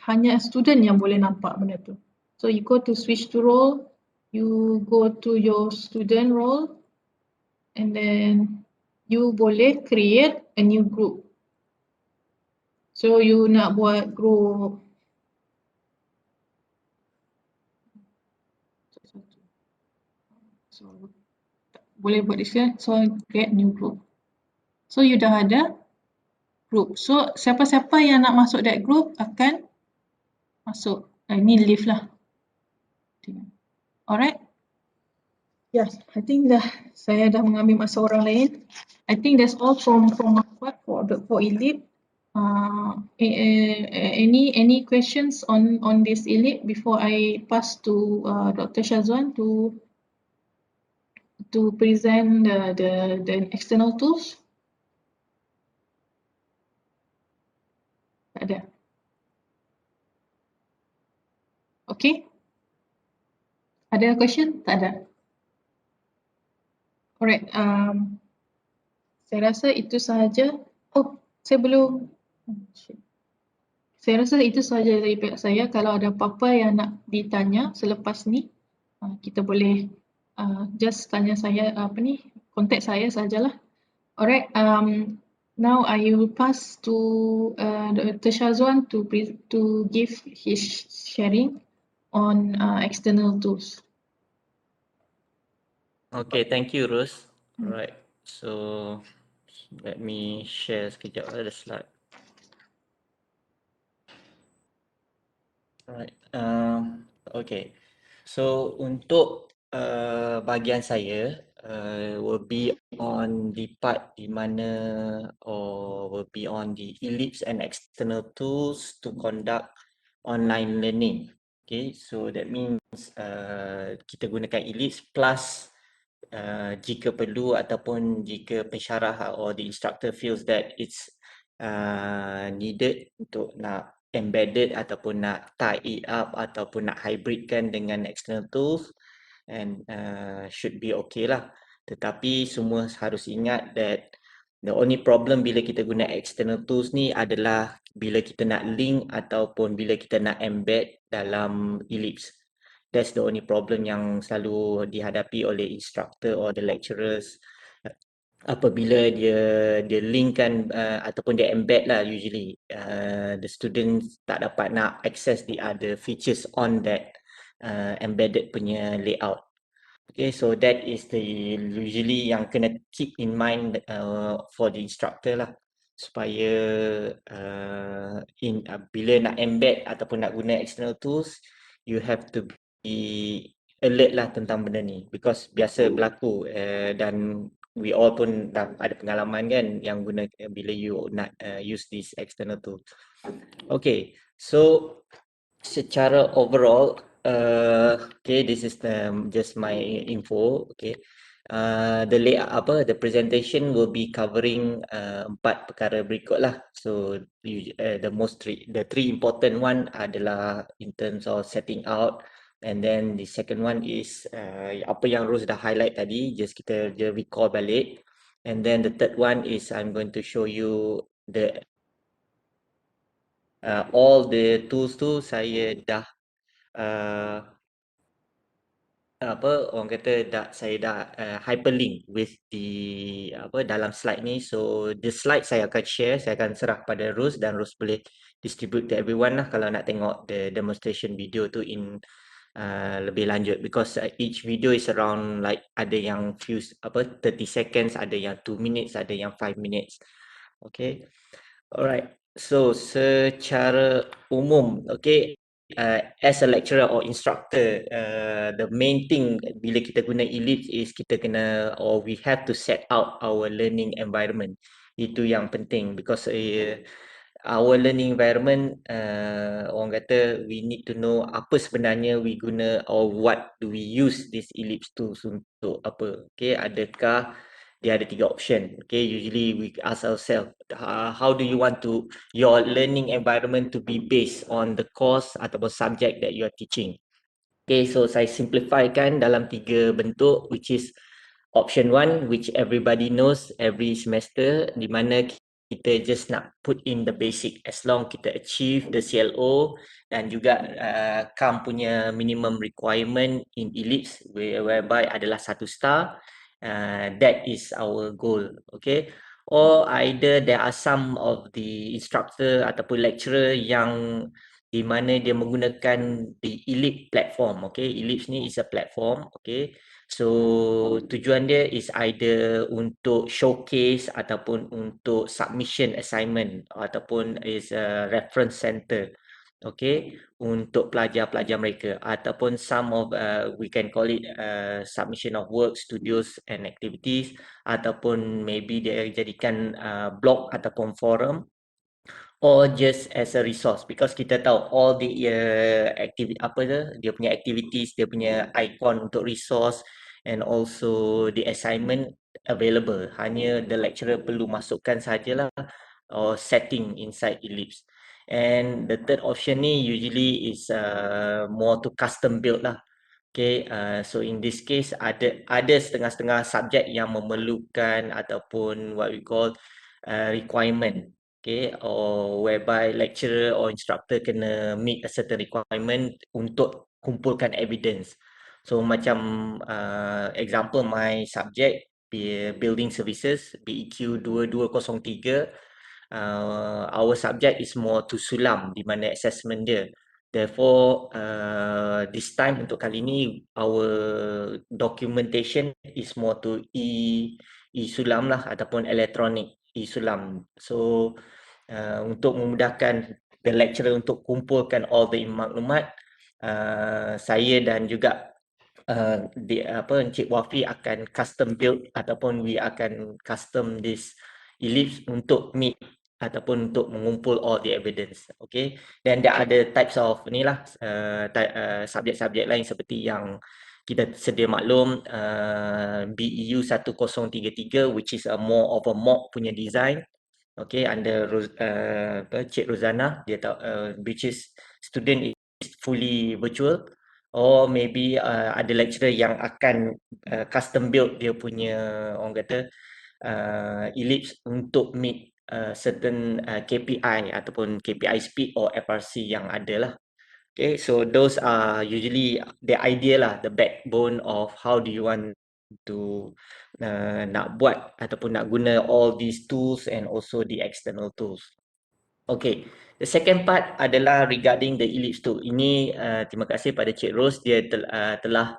hanya student yang boleh nampak benda tu. So you go to switch to role, you go to your student role, and then you boleh create a new group. So you nak buat group boleh buat di sini, so create new group. So you dah ada group. So siapa-siapa yang nak masuk that group akan masuk. Ini list lah. Alright. Yes, I think saya dah mengambil masa orang lain. I think that's all from part for ELIP. Any questions on this ELIP before I pass to Dr. Shazwan to present the external tools? Tak ada. Okay. Ada question? Tak ada. Alright. Saya rasa itu sahaja. Saya rasa itu sahaja dari pihak saya. Kalau ada apa-apa yang nak ditanya selepas ni, kita boleh just tanya saya, contact saya sajalah. Alright. Now I will pass to Dr. Shazwan to give his sharing on external tools. Okay, thank you, Rose. Alright, so let me share sekejap the slide. Alright, okay. So untuk bahagian saya will be on the part di mana or will be on the Ellipse and external tools to conduct online learning. Okay, so that means kita gunakan Ellipse plus jika perlu ataupun jika pensyarah or the instructor feels that it's needed untuk nak embedded ataupun nak tie it up ataupun nak hybridkan dengan external tools, and should be okay lah. Tetapi semua harus ingat that the only problem bila kita guna external tools ni adalah bila kita nak link ataupun bila kita nak embed dalam Ellipse. That's the only problem yang selalu dihadapi oleh instructor or the lecturers apabila dia linkkan ataupun dia embed lah, usually the students tak dapat nak access the other features on that embedded punya layout. Okay, so that is the usually yang kena keep in mind for the instructor lah, supaya bila nak embed ataupun nak guna external tools, you have to be alert lah tentang benda ni, because biasa berlaku dan we all pun dah ada pengalaman kan yang guna bila you nak use this external tool. Okay, so secara overall, okay, this is just my info. Okay, the layout the presentation will be covering 4 perkara berikut lah. So the three important one adalah in terms of setting out, and then the second one is apa yang Rose dah highlight tadi, just kita recall balik, and then the third one is I'm going to show you the all the tools tu saya dah orang kata saya dah hyperlink with the dalam slide ni. So the slide saya akan share, saya akan serah pada Rose dan Rose boleh distribute to everyone lah kalau nak tengok the demonstration video tu in lebih lanjut, because each video is around like ada yang 30 seconds, ada yang 2 minutes, ada yang 5 minutes. Okay, alright. So secara umum, okay, as a lecturer or instructor, the main thing bila kita guna Ellipse is kita kena, or we have to set out our learning environment. Itu yang penting, because our learning environment, orang kata we need to know apa sebenarnya we guna or what do we use this Ellipse tools untuk apa. Okay, adakah dia ada 3 option. Okay, usually we ask ourselves, how do you want to your learning environment to be based on the course ataupun subject that you are teaching. Okay, so saya simplifikan dalam 3 bentuk, which is option 1, which everybody knows every semester, di mana kita just nak put in the basic, as long kita achieve the CLO dan juga CAM punya minimum requirement in Ellipse whereby adalah 1 star. That is our goal. Okay, or either there are some of the instructor ataupun lecturer yang di mana dia menggunakan the Ellipse platform. Okay, Ellipse ni is a platform. Okay, so tujuan dia is either untuk showcase ataupun untuk submission assignment ataupun is a reference center. Okay, untuk pelajar-pelajar mereka, ataupun some of we can call it submission of work, studios and activities, ataupun maybe dia jadikan blog ataupun forum, or just as a resource, because kita tahu all the dia punya activities, dia punya icon untuk resource and also the assignment available, hanya the lecturer perlu masukkan sajalah or setting inside Ellipse. And the third option ni usually is more to custom build lah. Okay, so in this case ada setengah-setengah subjek yang memerlukan ataupun what we call requirement. Okay, or whereby lecturer or instructor kena meet a certain requirement untuk kumpulkan evidence. So macam example my subject building services BEQ 2203, our subject is more to sulam di mana assessment dia. Therefore this time untuk kali ni our documentation is more to e-sulam lah ataupun electronic e-sulam. So untuk memudahkan the lecturer untuk kumpulkan all the maklumat, saya dan juga Encik Wafi akan custom build ataupun we akan custom this ellipse untuk meet ataupun untuk mengumpul all the evidence. Okay, then there are other types of ni lah subjek-subjek lain seperti yang kita sedia maklum, BEU 1033 which is a more of a mock punya design. Okay, under Cik Rozana, dia tahu, which is student is fully virtual, or maybe ada lecturer yang akan custom build dia punya, orang kata, ellipse untuk meet certain KPI ataupun KPI speed or FRC yang ada lah. Okay, so those are usually the idea lah, the backbone of how do you want to nak buat ataupun nak guna all these tools and also the external tools. Okay, the second part adalah regarding the ellipse tool. Ini terima kasih pada Cik Ros, dia telah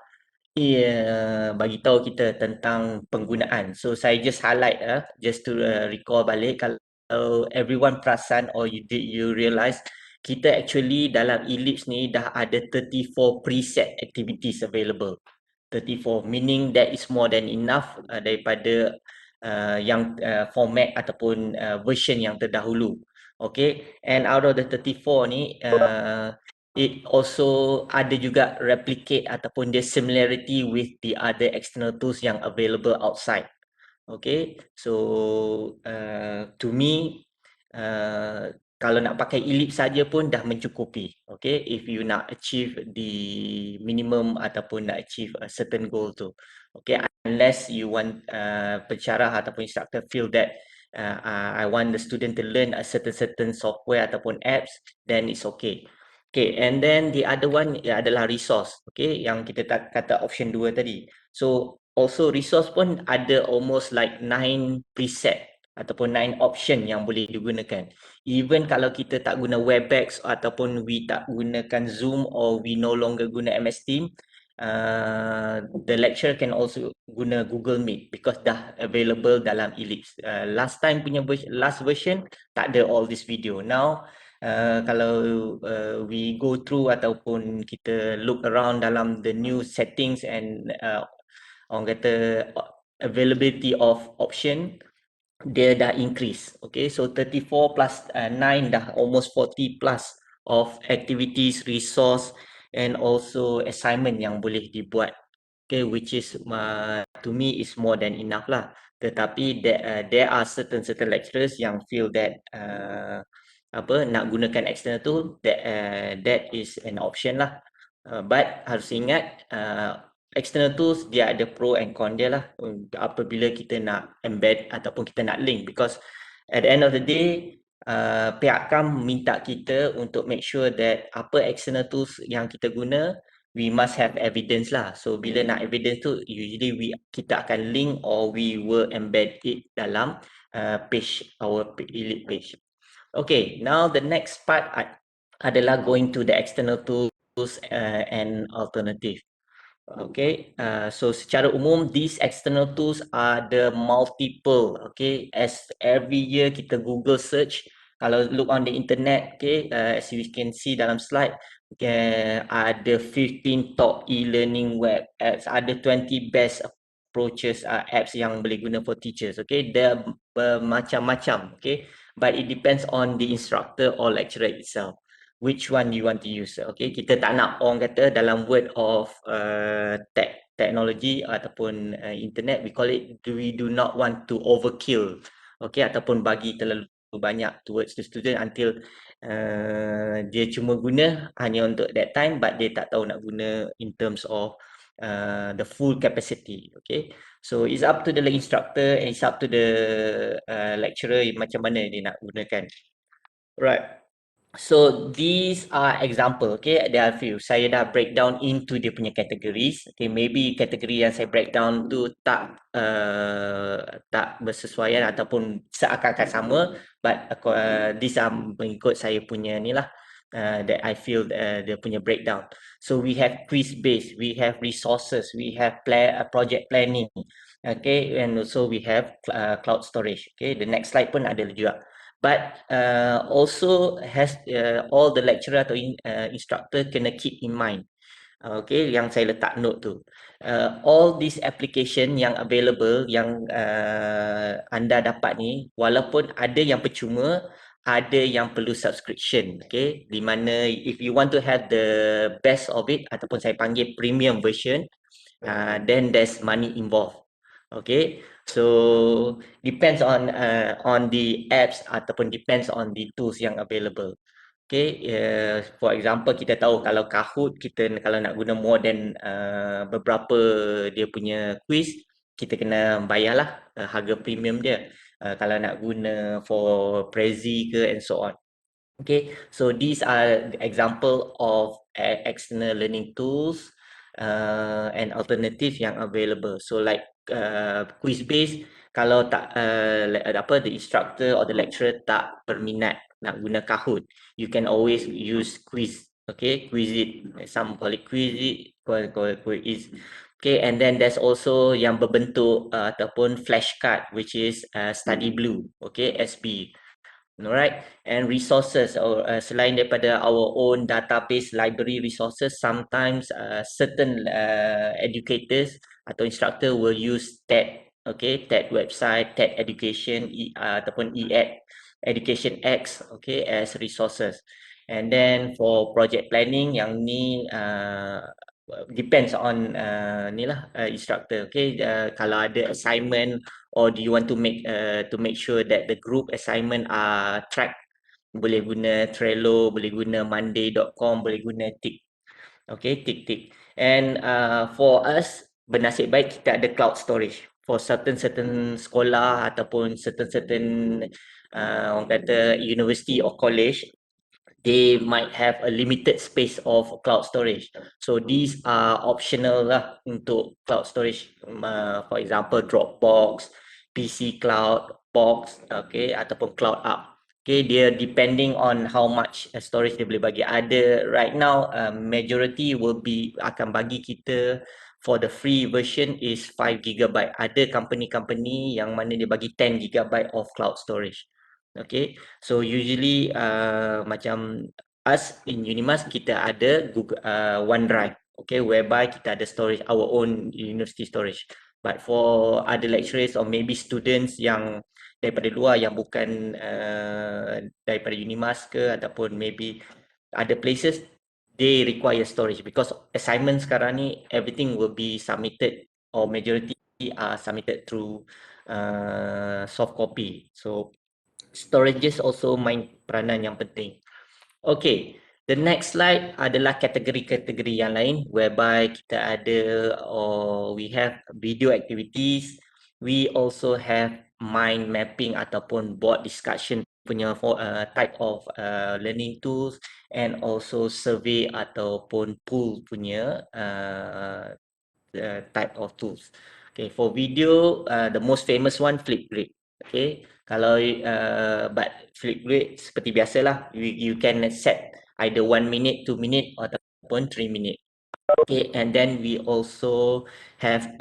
bagi tahu kita tentang penggunaan. So saya just highlight just to recall balik, kalau everyone perasan or you realize, kita actually dalam ellipse ni dah ada 34 preset activities available. 34, meaning that is more than enough daripada yang format ataupun version yang terdahulu. Okay, and out of the 34 ni, it also ada juga replicate ataupun dia similarity with the other external tools yang available outside. Okay, so to me, kalau nak pakai ellipse saja pun dah mencukupi. Okay, if you nak achieve the minimum ataupun nak achieve a certain goal tu. Okay, unless you want pensyarah ataupun instructor feel that I want the student to learn a certain software ataupun apps, then it's okay. Okay, and then the other one adalah resource. Okay, yang kita kata option 2 tadi. So also resource pun ada almost like 9 preset ataupun 9 option yang boleh digunakan. Even kalau kita tak guna Webex ataupun we tak gunakan Zoom or we no longer guna MS Team, the lecturer can also guna Google Meet because dah available dalam ellipse. Last time punya last version tak ada all this video. Now kalau we go through ataupun kita look around dalam the new settings and orang kata availability of option, dia dah increase. Okay, so 34 plus 9 dah almost 40 plus of activities, resource and also assignment yang boleh dibuat. Okay, which is to me is more than enough lah. Tetapi there are certain lecturers yang feel that nak gunakan external tool, that is an option lah. But harus ingat, external tools dia ada pro and con dia lah apabila kita nak embed ataupun kita nak link, because at the end of the day pihak KAM minta kita untuk make sure that apa external tools yang kita guna, we must have evidence lah. So bila nak evidence tu, usually kita akan link or we will embed it dalam page, our elite page. Okay, now the next part adalah going to the external tools and alternative. Okay, so secara umum these external tools are the multiple. Okay, as every year kita Google search, kalau look on the internet, okay, as you can see dalam slide, ada 15 top e-learning web apps, ada 20 best approaches apps yang boleh guna for teachers. Okay, dia bermacam-macam. Okay, but it depends on the instructor or lecturer itself. Which one you want to use. Okay, kita tak nak, orang kata dalam word of technology ataupun internet, we call it, we do not want to overkill. Okay, ataupun bagi terlalu banyak towards the student until dia cuma guna hanya untuk that time, but dia tak tahu nak guna in terms of the full capacity. Okay, so it's up to the instructor and it's up to the lecturer macam mana dia nak gunakan. Right. So these are example. Okay, there are few. Saya dah breakdown into dia punya categories. Okay, maybe kategori yang saya breakdown tu tak bersesuaian ataupun seakan-akan sama, but these are mengikut saya punya ni lah, that I feel dia punya breakdown. So we have quiz based, we have resources, we have project planning. Okay, and also we have cloud storage. Okay, the next slide pun ada juga. But also has all the lecturer atau instructor kena keep in mind. Okay, yang saya letak note tu. All these application yang available yang anda dapat ni, walaupun ada yang percuma, ada yang perlu subscription. Okay, di mana if you want to have the best of it ataupun saya panggil premium version, then there's money involved. Okay, so depends on the apps ataupun depends on the tools yang available. Okay, for example kita tahu kalau Kahoot kita kalau nak guna more than beberapa dia punya quiz, kita kena bayarlah harga premium dia. Kalau nak guna for Prezi ke and so on. Okay, so these are the example of external learning tools and alternative yang available. So like quiz based, kalau tak the instructor or the lecturer tak berminat nak guna Kahoot, you can always use quiz. Okay, Quizit, some call it Quizit, quiz. Okay, and then there's also yang berbentuk ataupun flashcard, which is Study Blue. Okay, SB. Alright, and resources or selain daripada our own database library resources, sometimes certain educators atau instructor will use TED, okay, TED website, TED Education ataupun EED, Education X, okay, as resources. And then for project planning, yang ni depends on ni lah instructor, okay. Kalau ada assignment or do you want to make sure that the group assignment are tracked, boleh guna Trello, boleh guna Monday.com, boleh guna Tick. Okay, Tick. And for us, bernasib baik kita ada cloud storage for certain sekolah ataupun certain orang kata university or college, they might have a limited space of cloud storage. So these are optional lah untuk cloud storage. For example, Dropbox, PC Cloud, Box, okay, ataupun Cloud Up. Okay, dia depending on how much storage dia boleh bagi. Ada right now, majority will be akan bagi kita for the free version is 5 GB. Ada company yang mana dia bagi 10 GB of cloud storage. Okay, so usually macam us in Unimas kita ada Google OneDrive, okay, whereby kita ada storage our own university storage. But for other lecturers or maybe students yang daripada luar yang bukan daripada Unimas ke ataupun maybe other places, they require storage because assignment sekarang ni everything will be submitted or majority are submitted through soft copy. So storages also main peranan yang penting. Okay, the next slide adalah kategori-kategori yang lain whereby kita ada or we have video activities. We also have mind mapping ataupun board discussion punya type of learning tools and also survey ataupun pool punya type of tools. Okay, for video, the most famous one Flipgrid. Okay, kalau but Flipgrid seperti biasalah, you can set either 1 minute, 2 minute ataupun 3 minute. Okay, and then we also have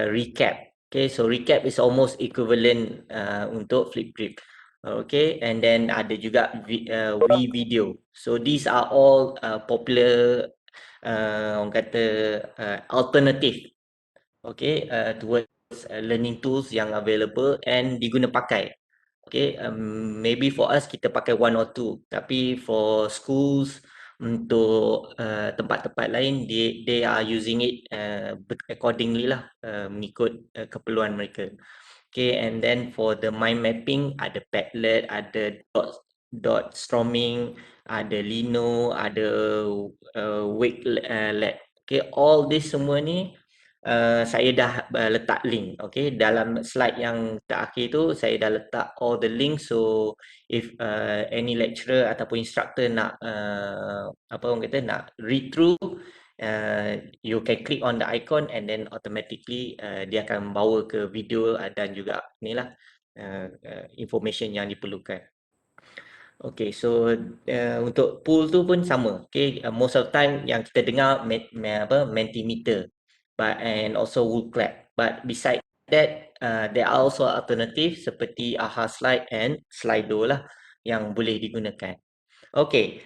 recap. Okay, so recap is almost equivalent untuk Flipgrid. Okay, and then ada juga video. So these are all popular orang kata alternative, okay, towards learning tools yang available and diguna pakai. Okay, maybe for us kita pakai one or two, tapi for schools untuk tempat-tempat lain they are using it accordingly lah, mengikut keperluan mereka. Okay, and then for the mind mapping ada Padlet, ada dot storming, ada Lino, ada Wakelet. Okay, all this semua ni saya dah letak link. Okay, dalam slide yang terakhir tu saya dah letak all the link. So if any lecturer ataupun instructor nak apa orang kata nak read through, you can click on the icon and then automatically dia akan bawa ke video dan juga ni lah information yang diperlukan. Okay, so untuk pool tu pun sama. Okay, most of the time yang kita dengar Mentimeter, but and also Woolclap. But beside that, there are also alternative seperti AHA Slide and Slido lah yang boleh digunakan. Okay,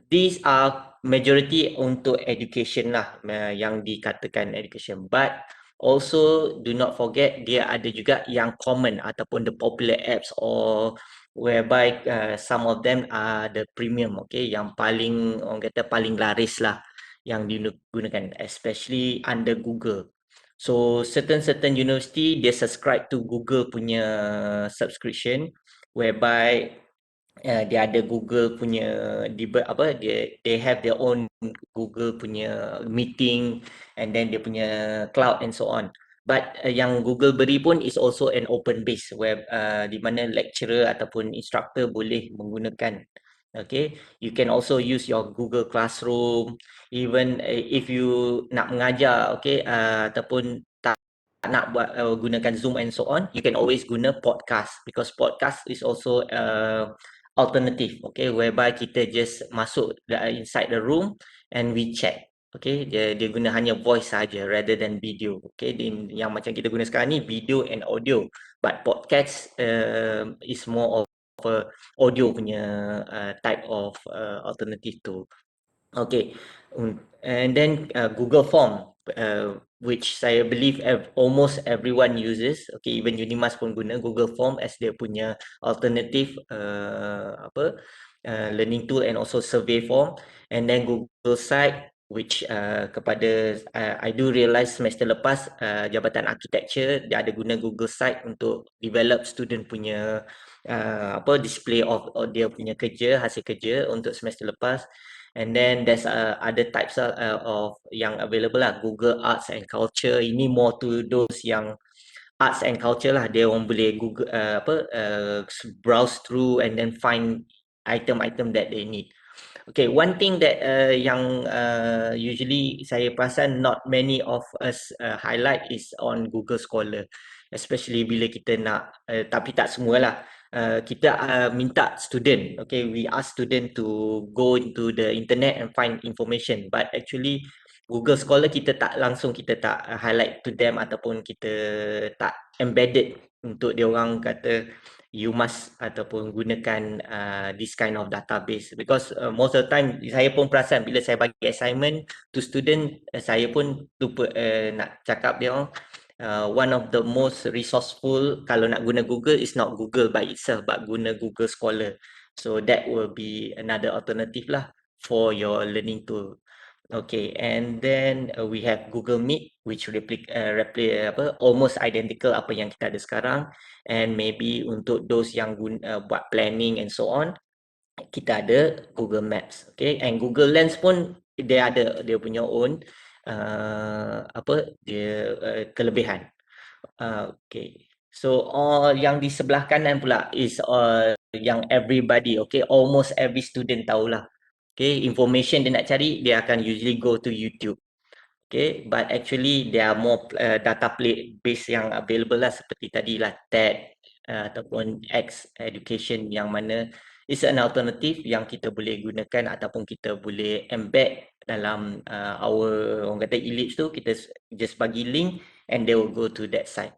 these are majority untuk education lah yang dikatakan education, but also do not forget dia ada juga yang common ataupun the popular apps or whereby some of them are the premium, okay, yang paling orang kata paling laris lah yang digunakan, especially under Google. So certain university dia subscribe to Google punya subscription, whereby dia ada Google punya they have their own Google punya meeting, and then dia punya cloud and so on. But yang Google beri pun is also an open base where di mana lecturer ataupun instructor boleh menggunakan. Okay, you can also use your Google Classroom, even if you nak mengajar, okay, ataupun tak nak buat gunakan Zoom and so on, you can always guna podcast, because podcast is also alternative, okay, whereby kita just masuk inside the room and we chat, okay, dia guna hanya voice saja rather than video, okay. Yang macam kita guna sekarang ni video and audio, but podcast is more of a audio punya type of alternative tu. Okay, and then Google Form, which saya believe almost everyone uses. Okay, even Unimas pun guna Google Form as dia punya alternative learning tool, and also survey form. And then Google Site, which kepada I do realise semester lepas Jabatan Architecture dia ada guna Google Site untuk develop student punya display of dia punya kerja, hasil kerja untuk semester lepas. And then there's other types of yang available lah, Google Arts and Culture. Ini more to those yang arts and culture lah. Dia orang boleh Google browse through and then find item-item that they need. Okay, one thing that yang usually saya perasan not many of us highlight is on Google Scholar, especially bila kita nak tapi tak semualah. Kita minta student, okay, we ask student to go into the internet and find information, but actually Google Scholar kita tak highlight to them, ataupun kita tak embedded untuk dia orang kata you must ataupun gunakan this kind of database, because most of the time saya pun perasan bila saya bagi assignment to student, saya pun lupa nak cakap dia orang one of the most resourceful kalau nak guna Google is not Google by itself, but guna Google Scholar. So that will be another alternative lah for your learning tool. Okay, and then we have Google Meet, which almost identical apa yang kita ada sekarang, and maybe untuk those yang buat planning and so on, kita ada Google Maps, okay, and Google Lens pun dia ada dia punya own kelebihan. Okay, so all yang di sebelah kanan pula is yang everybody, okay, almost every student tahulah. Okay, information dia nak cari, dia akan usually go to YouTube. Okay, but actually there are more data base yang available lah, seperti tadi lah TED ataupun X Education, yang mana is an alternative yang kita boleh gunakan ataupun kita boleh embed dalam our orang kata Ellipse tu. Kita just bagi link and they will go to that site.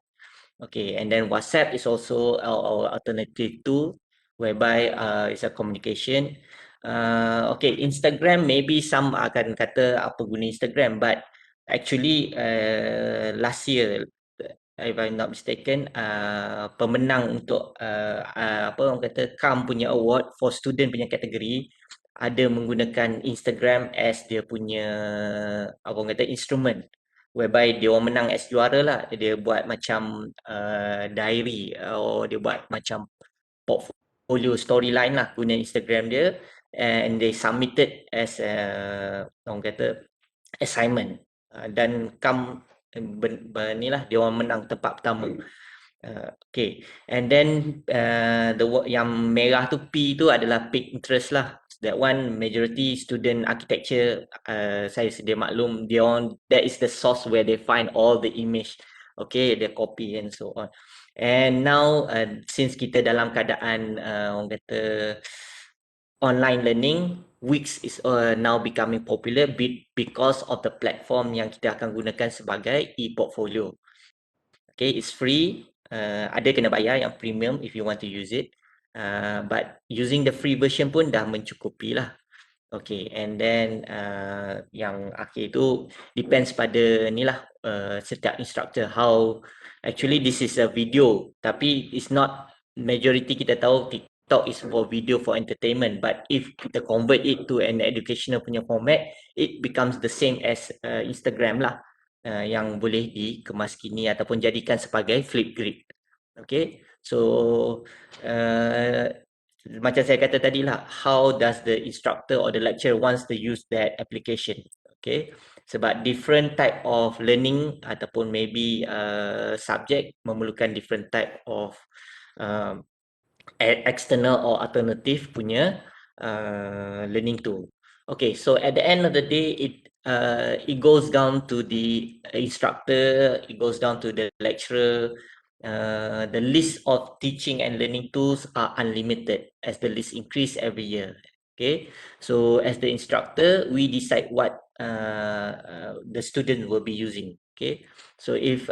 Okay, and then WhatsApp is also our alternative tool, whereby it's a communication. Okay, Instagram, maybe some akan kata apa guna Instagram, but actually last year, if I'm not mistaken, pemenang untuk apa orang kata CAM punya award for student punya kategori ada menggunakan Instagram as dia punya apa orang kata instrument, whereby dia orang menang as juara lah. Dia buat macam diary or dia buat macam portfolio storyline lah guna Instagram dia, and they submitted as orang kata assignment, dan CAM lah dia orang menang tempat pertama. Okay, and then yang merah tu P tu adalah peak interest lah. That one majority student architecture, saya sedia maklum, dia orang, that is the source where they find all the image, okay, the copy and so on. And now since kita dalam keadaan orang kata online learning, Wix is now becoming popular because of the platform yang kita akan gunakan sebagai e-portfolio. Okay, it's free. Ada kena bayar yang premium if you want to use it. But using the free version pun dah mencukupi lah. Okay, and then yang akhir tu depends pada ni lah setiap instructor how actually this is a video tapi it's not majority kita tahu TikTok is for video for entertainment, but if kita convert it to an educational punya format, it becomes the same as Instagram lah, yang boleh dikemas kini ataupun jadikan sebagai Flipgrid. Okay, so macam saya kata tadi lah, how does the instructor or the lecturer wants to use that application? Okay, sebab different type of learning ataupun maybe subject memerlukan different type of um, external or alternative punya learning tool. Okay, so at the end of the day, it goes down to the instructor, it goes down to the lecturer. The list of teaching and learning tools are unlimited as the list increase every year. Okay, so as the instructor, we decide what the student will be using. Okay, so if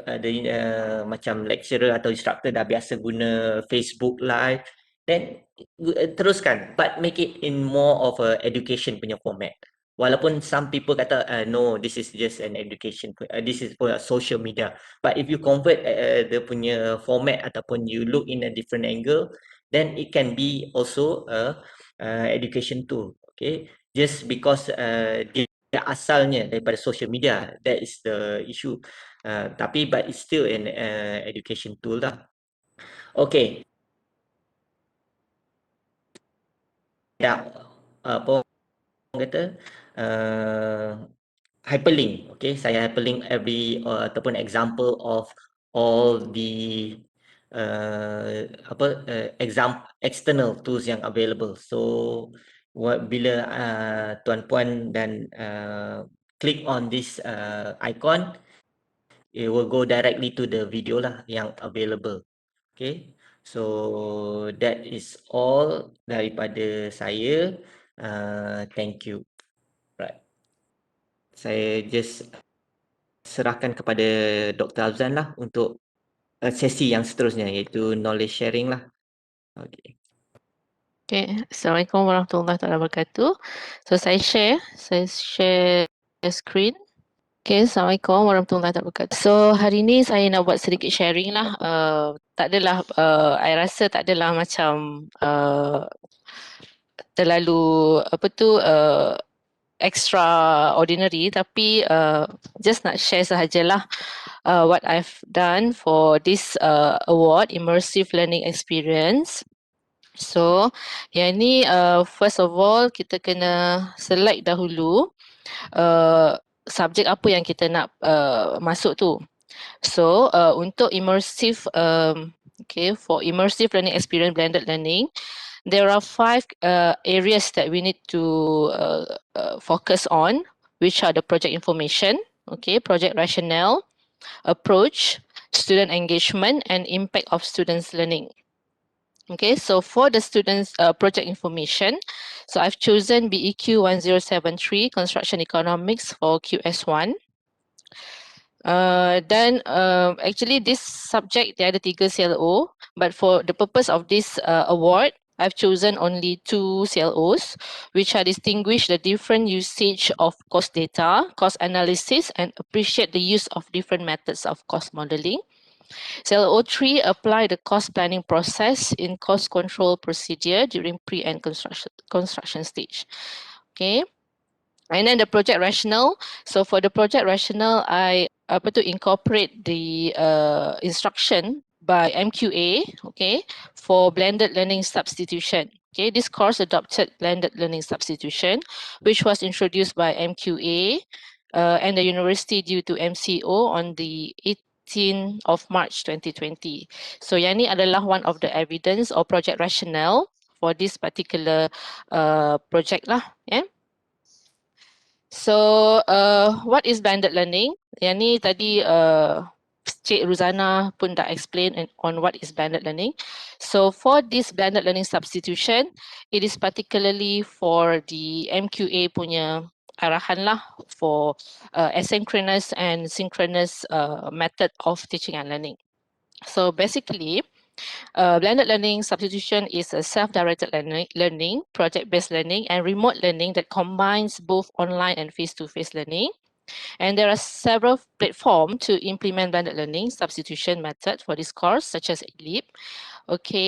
macam lecturer atau instructor dah biasa guna Facebook Live, then teruskan, but make it in more of a education punya format. Walaupun some people kata no, this is just an education, this is for social media. But if you convert the punya format ataupun you look in a different angle, then it can be also a education tool. Okay, just because dia asalnya daripada social media, that is the issue. Tapi but it's still an education tool lah. Okay. Apa orang kata hyperlink. Okay, saya hyperlink every ataupun example of all the external tools yang available. So bila tuan-puan dan click on this icon, it will go directly to the video lah yang available. Okay, so that is all daripada saya. Thank you. Right. Saya just serahkan kepada Dr. Afzan lah untuk sesi yang seterusnya, iaitu knowledge sharing lah. Okay. Okay, Assalamualaikum warahmatullahi wabarakatuh. So saya share screen. Okay, Assalamualaikum warahmatullahi wabarakatuh. So hari ni saya nak buat sedikit sharing lah. Tak adalah, I rasa tak adalah macam terlalu extraordinary, tapi just nak share sahajalah what I've done for this award, Immersive Learning Experience. So yang ni first of all kita kena select dahulu subjek apa yang kita nak masuk tu. So untuk immersive for immersive learning experience blended learning, there are 5 areas that we need to focus on, which are the project information, project rationale, approach, student engagement, and impact of students' learning. Okay, so for the students' project information, so I've chosen BEQ 1073 Construction Economics for QS1. Then actually this subject dia ada 3 CLO, but for the purpose of this award, I've chosen only 2 CLOs, which are distinguish the different usage of cost data, cost analysis, and appreciate the use of different methods of cost modeling. CLO 3, apply the cost planning process in cost control procedure during pre and construction stage. Okay. And then the project rationale. So for the project rationale, I incorporate the instruction by MQA, for blended learning substitution. Okay, this course adopted blended learning substitution, which was introduced by MQA and the university due to MCO on the 18th of March 2020. So yang ni adalah one of the evidence or project rationale for this particular project lah. Yeah. So what is blended learning? Yang ni tadi Cik Ruzana pun dah explain on what is blended learning. So for this blended learning substitution, it is particularly for the MQA punya arahan lah for asynchronous and synchronous method of teaching and learning. So basically, Blended learning substitution is a self-directed learning, project-based learning, and remote learning that combines both online and face-to-face learning. And there are several platforms to implement blended learning substitution method for this course, such as ELIP,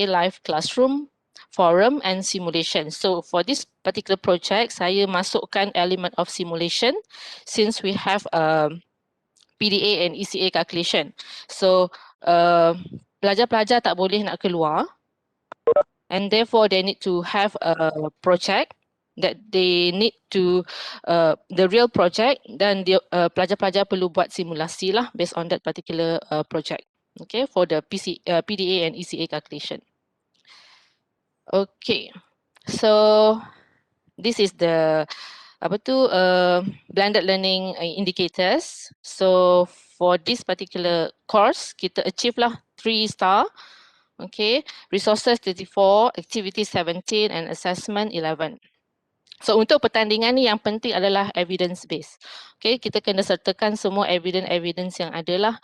live classroom, forum, and simulation. So for this particular project, saya masukkan element of simulation since we have PDA and ECA calculation. So pelajar-pelajar tak boleh nak keluar, and therefore they need to have a project that they need to the real project, dan dia pelajar-pelajar perlu buat simulasi lah based on that particular project. Okay, for the PDA and ECA calculation. Okay, so this is the blended learning indicators. So for this particular course, kita achieve lah 3 star. Okay, resources 34, activity 17, and assessment 11. So untuk pertandingan ni yang penting adalah evidence based. Okay, kita kena sertakan semua evidence yang ada lah.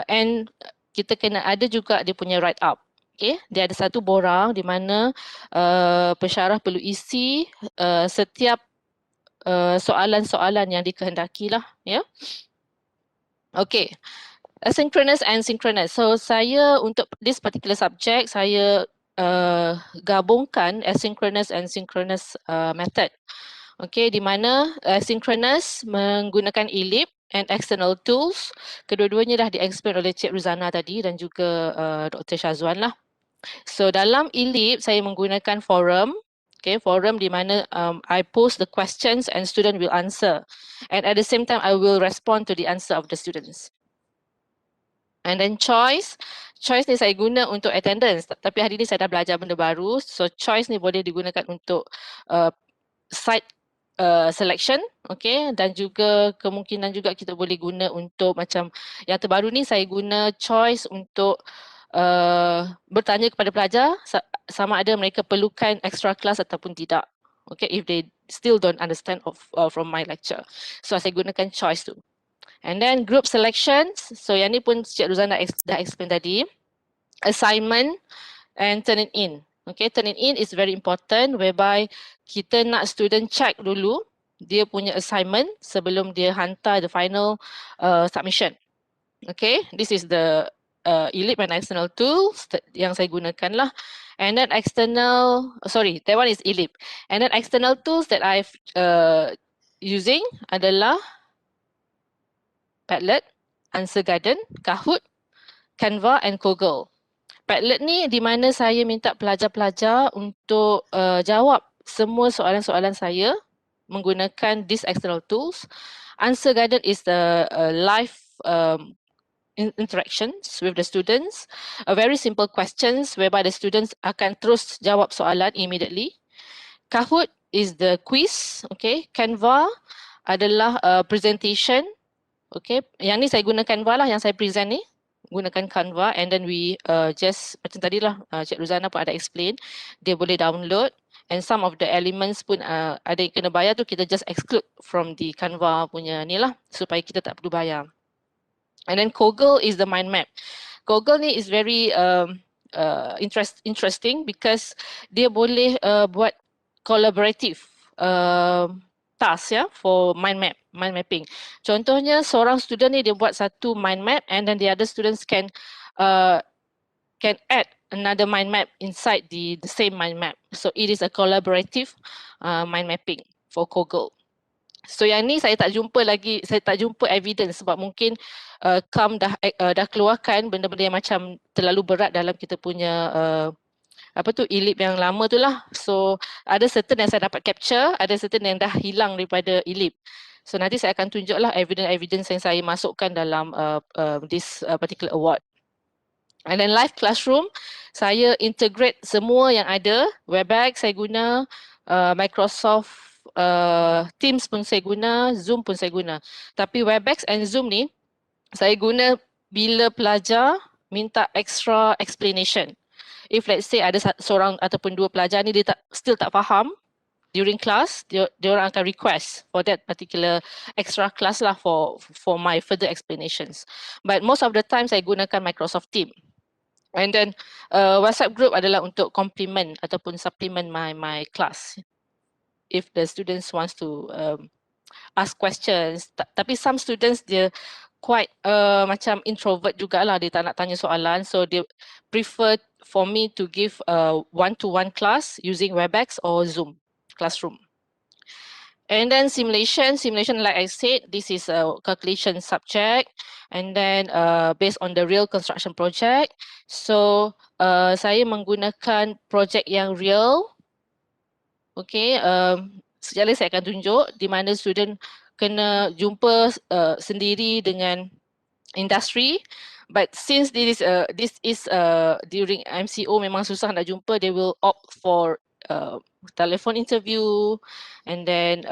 And kita kena ada juga dia punya write up. Okay, dia ada satu borang di mana pensyarah perlu isi setiap soalan-soalan yang dikehendaki lah. Yeah. Okay. Asynchronous and synchronous. So saya untuk this particular subject, saya gabungkan asynchronous and synchronous method. Okay, di mana asynchronous menggunakan ELIP and external tools. Kedua-duanya dah di-explain oleh Cik Ruzana tadi dan juga Dr. Syazwan lah. So dalam ELIP saya menggunakan forum. Okay, forum di mana I post the questions and student will answer. And at the same time, I will respond to the answer of the students. And then choice ni saya guna untuk attendance. Tapi hari ni saya dah belajar benda baru. So choice ni boleh digunakan untuk site selection. Okay, dan juga kemungkinan juga kita boleh guna untuk macam yang terbaru ni saya guna choice untuk bertanya kepada pelajar sama ada mereka perlukan extra class ataupun tidak. Okay, if they still don't understand from my lecture. So saya gunakan choice tu. And then group selections. So yang ni pun Cik Ruzana dah explain tadi. Assignment and turn it in. Okay, turn it in is very important whereby kita nak student check dulu dia punya assignment sebelum dia hantar the final submission. Okay, this is the ELIP and external tools yang saya gunakan lah. And then that one is ELIP. And then external tools that I've using adalah Padlet, Answer Garden, Kahoot, Canva and Kaggle. Padlet ni di mana saya minta pelajar-pelajar untuk jawab semua soalan-soalan saya menggunakan these external tools. Answer Garden is the live interactions with the students. A very simple questions whereby the students akan terus jawab soalan immediately. Kahoot is the quiz. Okay, Canva adalah presentation. Okay, yang ni saya guna Canva lah, yang saya present ni gunakan Canva, and then we just macam tadi lah Cik Ruzana pun ada explain, dia boleh download, and some of the elements pun ada yang kena bayar tu kita just exclude from the Canva punya ni lah supaya kita tak perlu bayar. And then Kaggle is the mind map. Kaggle ni is very interesting because dia boleh buat collaborative task ya for mind mapping. Contohnya seorang student ni dia buat satu mind map and then the other students can add another mind map inside the same mind map. So it is a collaborative mind mapping for Kaggle. So yang ni saya tak jumpa evidence sebab mungkin KAM dah keluarkan benda-benda yang macam terlalu berat dalam kita punya ELIP yang lama tu lah. So ada certain yang saya dapat capture, ada certain yang dah hilang daripada ELIP. So nanti saya akan tunjuklah evidence yang saya masukkan dalam this particular award. And then live classroom, saya integrate semua yang ada. Webex saya guna, Microsoft Teams pun saya guna, Zoom pun saya guna. Tapi Webex and Zoom ni saya guna bila pelajar minta extra explanation. If let's say ada seorang ataupun dua pelajar ni dia still tak faham during class, dia orang akan request for that particular extra class lah for my further explanations. But most of the time saya gunakan Microsoft Teams. And then WhatsApp group adalah untuk complement ataupun supplement my class. If the students wants to ask questions, tapi some students dia quite macam introvert jugalah, dia tak nak tanya soalan, so they prefer for me to give one-to-one class using Webex or Zoom classroom. And then simulation like I said, this is a calculation subject, and then based on the real construction project. So saya menggunakan projek yang real. Okay, sekejap lagi saya akan tunjuk di mana student kena jumpa sendiri dengan industri. But since this is during MCO memang susah nak jumpa, they will opt for telephone interview, and then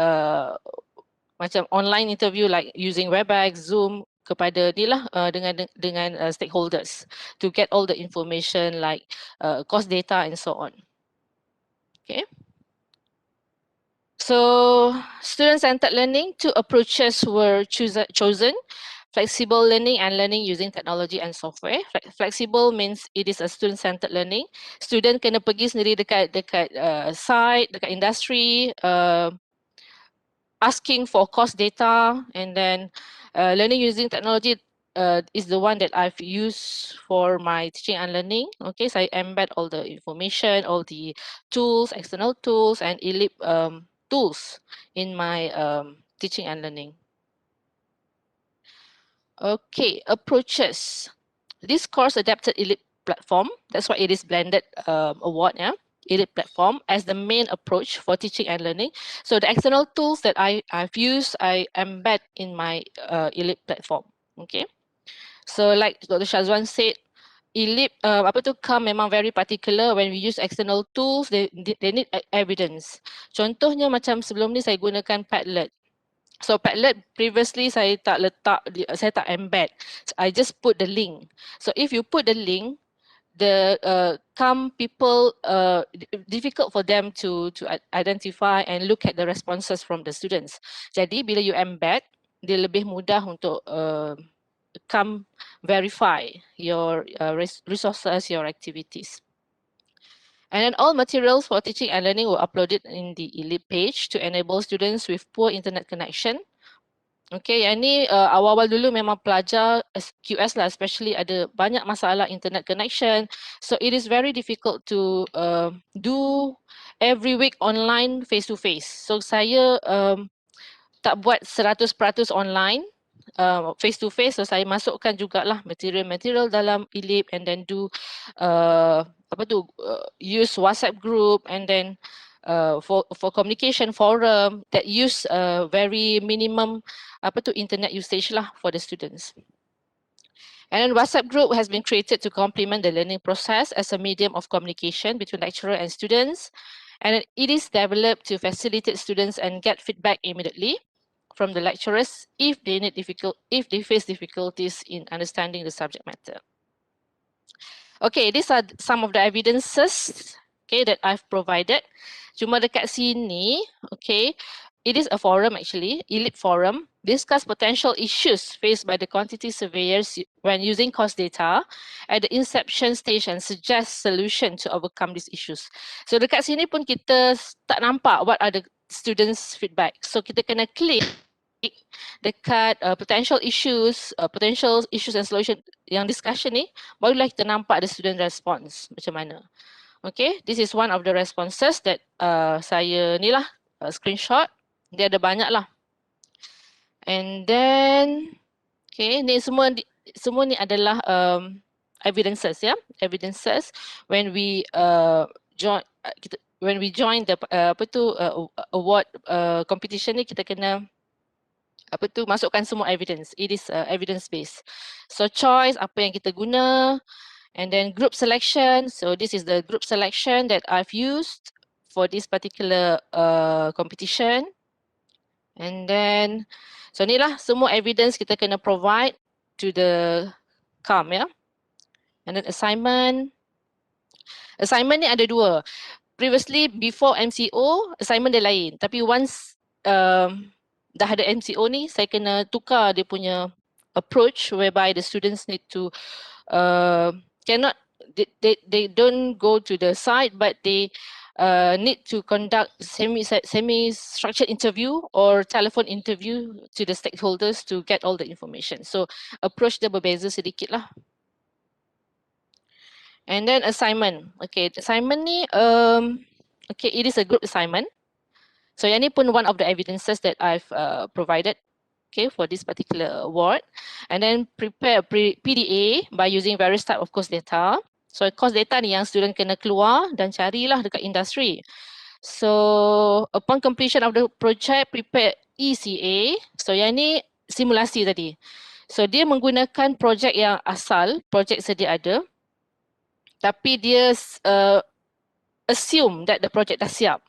macam online interview like using Webex, Zoom kepada ni lah dengan stakeholders to get all the information like cost data and so on. Okay. So student-centered learning, 2 approaches were chosen. Flexible learning and learning using technology and software. Flexible means it is a student-centered learning. Student kena pergi sendiri dekat site, dekat industri, asking for cost data, and then learning using technology is the one that I've used for my teaching and learning. Okay, so I embed all the information, all the tools, external tools, and ELIP tools in my teaching and learning. Okay, approaches. This course adapted ELIP platform. That's why it is blended award, yeah. ELIP platform as the main approach for teaching and learning. So the external tools that I've used, I embed in my ELIP platform. Okay. So like Dr. Shazwan said, ELIP memang very particular when we use external tools, they need evidence. Contohnya macam sebelum ni saya gunakan Padlet. So Padlet previously saya tak embed. So, I just put the link. So if you put the link, the people difficult for them to identify and look at the responses from the students. Jadi bila you embed, dia lebih mudah untuk verify your resources, your activities. And then all materials for teaching and learning were uploaded in the ELIP page to enable students with poor internet connection. Okay, yang ni awal-awal dulu memang pelajar QS lah, especially ada banyak masalah internet connection. So it is very difficult to do every week online face to face. So saya tak buat 100% online. Face to face, so saya masukkan jugalah material-material dalam ELIP, and then do use WhatsApp group, and then for communication forum that use very minimum internet usage lah for the students. And then WhatsApp group has been created to complement the learning process as a medium of communication between lecturer and students, and it is developed to facilitate students and get feedback immediately from the lecturers if they face difficulties in understanding the subject matter. Okay, these are some of the evidences, okay, that I've provided. Cuma dekat sini, okay, it is a forum actually, ELIP forum, discuss potential issues faced by the quantity surveyors when using cost data at the inception stage and suggest solution to overcome these issues. So dekat sini pun kita tak nampak what are the students' feedback. So kita kena klik dekat potential issues and solution yang discussion ni, barulah kita nampak the student response macam mana. Okay, this is one of the responses that saya ni lah screenshot. Dia ada banyak lah. And then, okay, ni semua ni adalah evidences, ya, evidences when we join the award competition ni, kita kena masukkan semua evidence. It is evidence based. So choice, apa yang kita guna, and then group selection. So this is the group selection that I've used for this particular competition. And then, so ni lah semua evidence kita kena provide to the CAM, ya. And then assignment. Assignment ni ada dua. Previously, before MCO, assignment dia lain. Tapi once dah ada MCO ni, saya kena tukar dia punya approach whereby the students need to they don't go to the site, but they need to conduct semi-structured interview or telephone interview to the stakeholders to get all the information. So approach dia berbeza sedikit lah. And then assignment. Okay, assignment ni, okay, it is a group assignment. So yang ni pun one of the evidences that I've provided, okay, for this particular award. And then prepare a PDA by using various type of course data. So course data ni yang student kena keluar dan carilah dekat industri. So upon completion of the project, prepare ECA. So yang ni simulasi tadi. So dia menggunakan projek yang asal, projek sedia ada. Tapi dia assume that the project dah siap.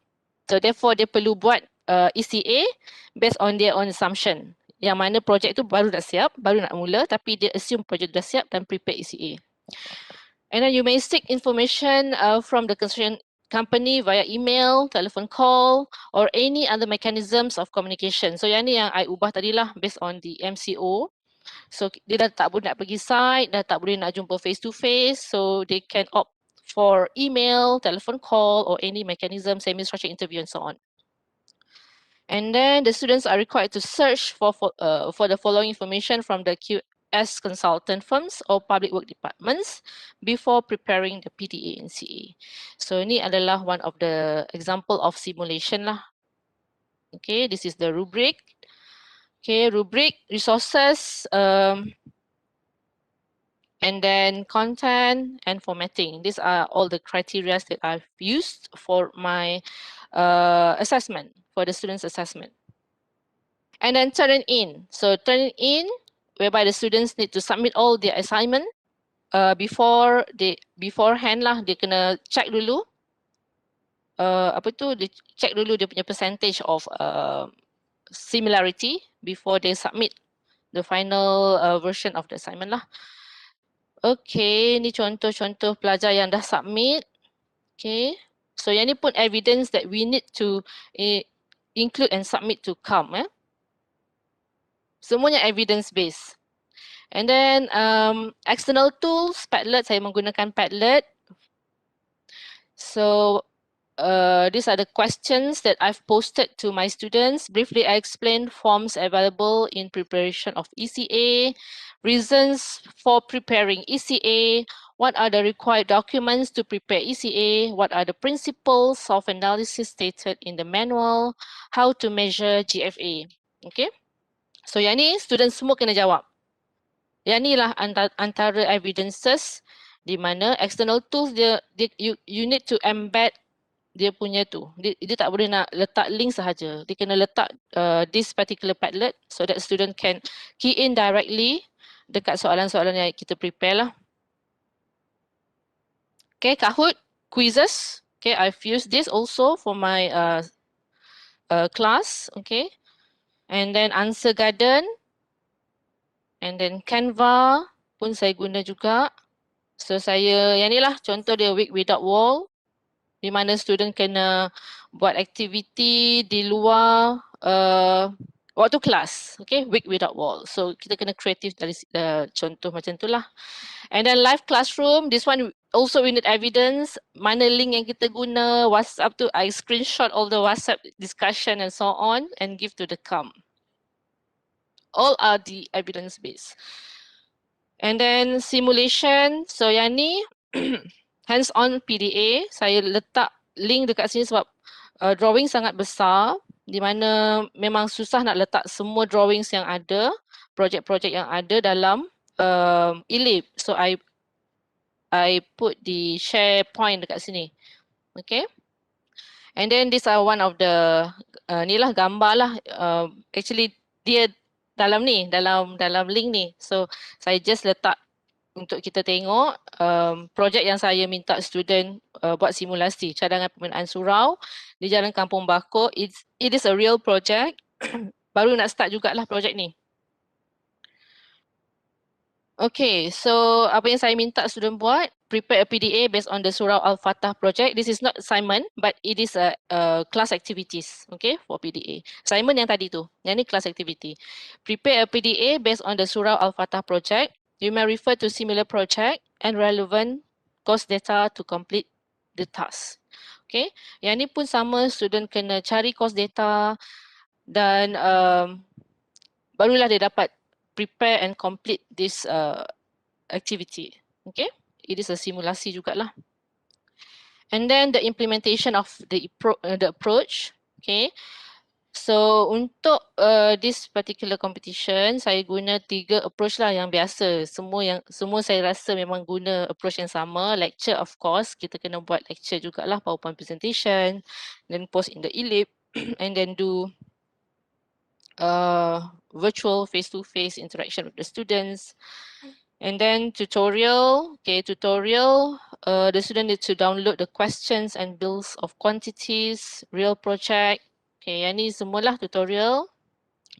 So therefore dia perlu buat ECA based on their own assumption. Yang mana projek tu baru dah siap, baru nak mula, tapi dia assume projek dah siap dan prepare ECA. And then you may seek information from the construction company via email, telephone call, or any other mechanisms of communication. So yang ni yang I ubah tadi lah based on the MCO. So dia dah tak boleh nak pergi site, dah tak boleh nak jumpa face to face, so they can opt for email, telephone call, or any mechanism, semi-structured interview and so on. And then the students are required to search for the following information from the QS consultant firms or public work departments before preparing the PDA and CA. So ini adalah one of the example of simulation lah. Okay, this is the rubric. Okay, rubric, resources, and then content and formatting. These are all the criteria that I've used for my assessment, for the students' assessment. And then turn it in. So turn it in, whereby the students need to submit all their assignment beforehand lah. Dia kena check dulu. Dia check dulu dia punya percentage of similarity before they submit the final version of the assignment lah. Okay, ni contoh-contoh pelajar yang dah submit. Okay, so yang ni pun evidence that we need to include and submit to CAM. Semuanya evidence based. And then external tools, Padlet, saya menggunakan Padlet. So these are the questions that I've posted to my students. Briefly, I explained forms available in preparation of ECA, reasons for preparing ECA, what are the required documents to prepare ECA, what are the principles of analysis stated in the manual, how to measure GFA. Okay, so yang ni student semua kena jawab. Yang ni lah antara evidences di mana external tools you need to embed dia punya tu. Dia tak boleh nak letak link sahaja. Dia kena letak this particular Padlet so that student can key in directly dekat soalan-soalan yang kita prepare lah. Okay, Kahoot, quizzes. Okay, I've used this also for my class. Okay, and then Answer Garden, and then Canva pun saya guna juga. So saya, yang ni lah contoh dia Week Without Wall, di mana student kena buat aktiviti di luar waktu kelas. Okay, Week Without Wall. So kita kena kreatif dari contoh macam tu lah. And then live classroom, this one also we need evidence. Mana link yang kita guna, WhatsApp tu, I screenshot all the WhatsApp discussion and so on and give to the CAM. All are the evidence based. And then simulation, so yang ni hands-on PDA, saya letak link dekat sini sebab drawing sangat besar di mana memang susah nak letak semua drawings yang ada, projek-projek yang ada dalam ELIP. So I put the share point dekat sini. Okay. And then these are one of the ni lah gambar lah. Actually dia dalam ni, dalam link ni. So saya just letak untuk kita tengok projek yang saya minta student buat simulasi cadangan pembinaan surau di Jalan Kampung Bakor. It is a real project. Baru nak start jugalah projek ni. Okay, so apa yang saya minta student buat, prepare a PDA based on the Surau Al-Fatah project. This is not assignment, but it is a class activities, okay, for PDA. Assignment yang tadi tu, yang ni class activity. Prepare a PDA based on the Surau Al-Fatah project. You may refer to similar project and relevant course data to complete the task. Okay, yang ni pun sama, student kena cari course data dan barulah dia dapat prepare and complete this activity. Okay, it is a simulasi jugalah. And then the implementation of the approach. Okay, so untuk this particular competition, saya guna 3 approach lah yang biasa. Semua saya rasa memang guna approach yang sama. Lecture, of course, kita kena buat lecture jugalah, PowerPoint presentation, then post in the ELIP, and then do virtual face-to-face interaction with the students. And then tutorial, okay, tutorial, the student needs to download the questions and bills of quantities, real project. Okay, yang ni semualah tutorial.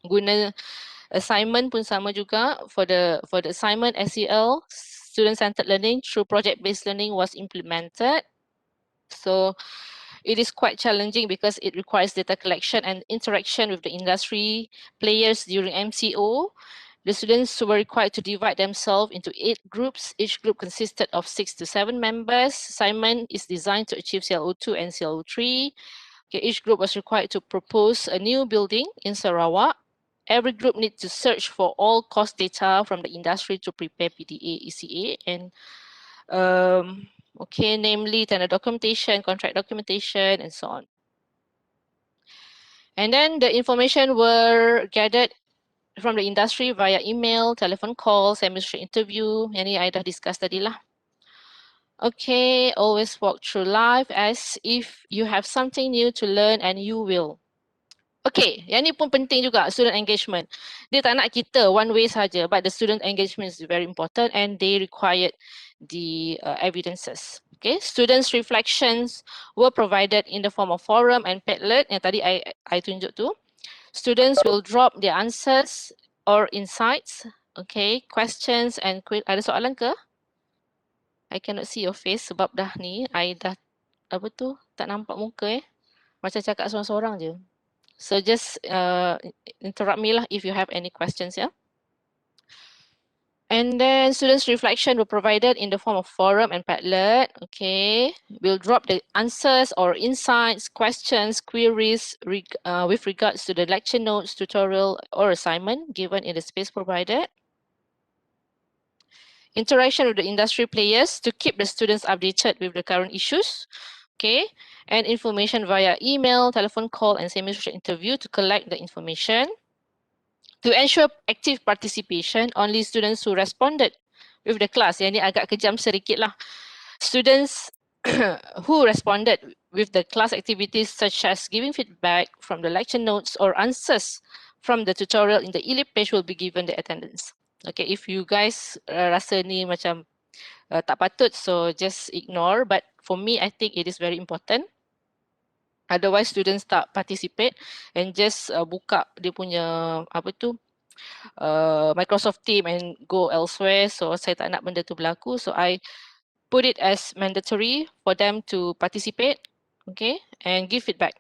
Guna assignment pun sama juga. For the assignment, SEL, student-centered learning through project-based learning was implemented. So it is quite challenging because it requires data collection and interaction with the industry players during MCO. The students were required to divide themselves into 8 groups. Each group consisted of 6 to 7 members. Assignment is designed to achieve CLO2 and CLO3. Okay, each group was required to propose a new building in Sarawak. Every group needs to search for all cost data from the industry to prepare PDA, ECA, and okay, namely tender documentation, contract documentation, and so on. And then the information were gathered from the industry via email, telephone call, semester interview. Yang ni I dah discuss tadi lah. Okay, always walk through life as if you have something new to learn and you will. Okay, yang ni pun penting juga, student engagement. Dia tak nak kita one way saja, but the student engagement is very important and they required the evidences. Okay, students' reflections were provided in the form of forum and Padlet yang tadi I tunjuk tu. Students will drop their answers or insights, okay, questions and ada soalan ke? I cannot see your face sebab dah ni, I dah apa tu, tak nampak muka macam cakap seorang-seorang je. So just interrupt me lah if you have any questions, yeah. And then students' reflection were provided in the form of forum and Padlet. Okay, we'll drop the answers or insights, questions, queries with regards to the lecture notes, tutorial, or assignment given in the space provided. Interaction with the industry players to keep the students updated with the current issues. Okay, and information via email, telephone call, and semester interview to collect the information. To ensure active participation, only students who responded with the class, yang ni agak kejam sedikit lah. Students who responded with the class activities such as giving feedback from the lecture notes or answers from the tutorial in the ELIP page will be given the attendance. Okay, if you guys rasa ni macam tak patut, so just ignore. But for me, I think it is very important. Otherwise, students tak participate and just buka dia punya apa tu Microsoft Teams and go elsewhere. So saya tak nak benda tu berlaku. So I put it as mandatory for them to participate, okay, and give feedback.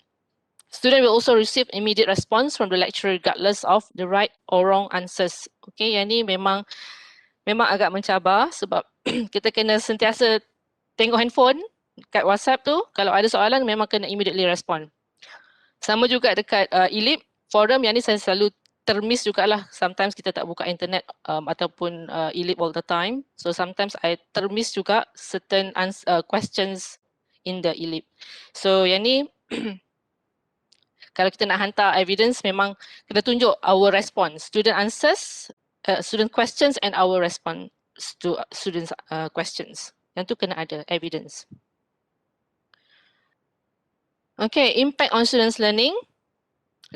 Student will also receive immediate response from the lecturer regardless of the right or wrong answers. Okay, yang ni memang agak mencabar sebab kita kena sentiasa tengok handphone kat WhatsApp tu, kalau ada soalan memang kena immediately respond. Sama juga dekat ELIP forum, yang ni saya selalu termiss jugalah. Sometimes kita tak buka internet ataupun ELIP all the time. So sometimes I termiss juga certain questions in the ELIP. So yang ni kalau kita nak hantar evidence memang kita tunjuk our response, student answers, student questions and our response to students questions. Yang tu kena ada evidence. Okay, impact on students' learning.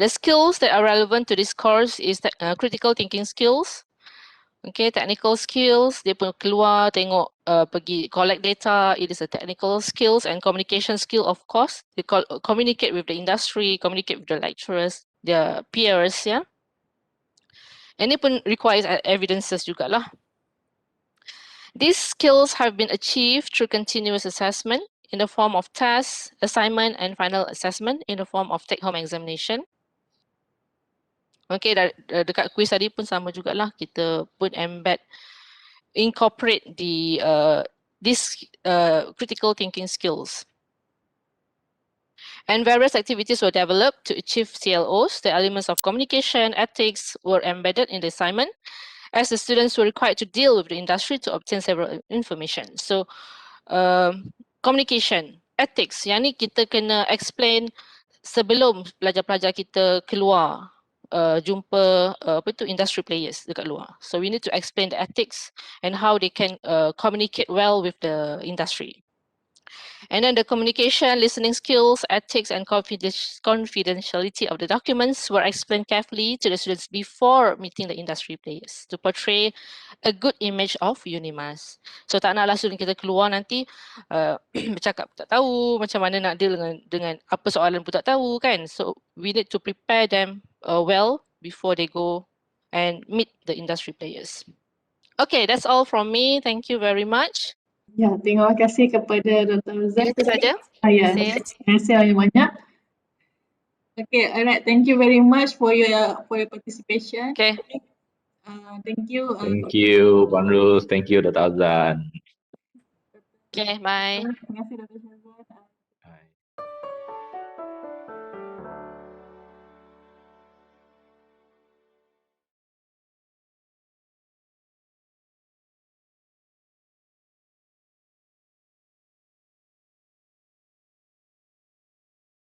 The skills that are relevant to this course is critical thinking skills. Okay, technical skills, dia pun keluar tengok pergi collect data, it is a technical skills, and communication skill of course. They communicate with the industry, communicate with the lecturers, their peers, yeah. And it pun requires evidences jugalah. These skills have been achieved through continuous assessment in the form of tests, assignment, and final assessment in the form of take-home examination. Okay, dekat quiz tadi pun sama jugalah, kita pun incorporate the these critical thinking skills. And various activities were developed to achieve CLOs. The elements of communication, ethics were embedded in the assignment, as the students were required to deal with the industry to obtain several information. So, communication, ethics, yang ni kita kena explain sebelum pelajar-pelajar kita keluar jumpa industry players dekat luar. So we need to explain the ethics and how they can communicate well with the industry. And then the communication, listening skills, ethics, and confidentiality of the documents were explained carefully to the students before meeting the industry players to portray a good image of UNIMAS. So tak naklah student kita keluar nanti bercakap tak tahu, macam mana nak deal dengan apa soalan pun tak tahu kan. So we need to prepare them well before they go and meet the industry players. Okay, that's all from me. Thank you very much. Ya, terima kasih kepada Dr. Zat. Itu saja. Ya, terima kasih banyak. Okay, alright. Thank you very much for your participation. Okay. Thank you. Thank you, Bang Rus. Thank you, Dr. Azan. Okay, bye. Terima kasih, Dr. Zat.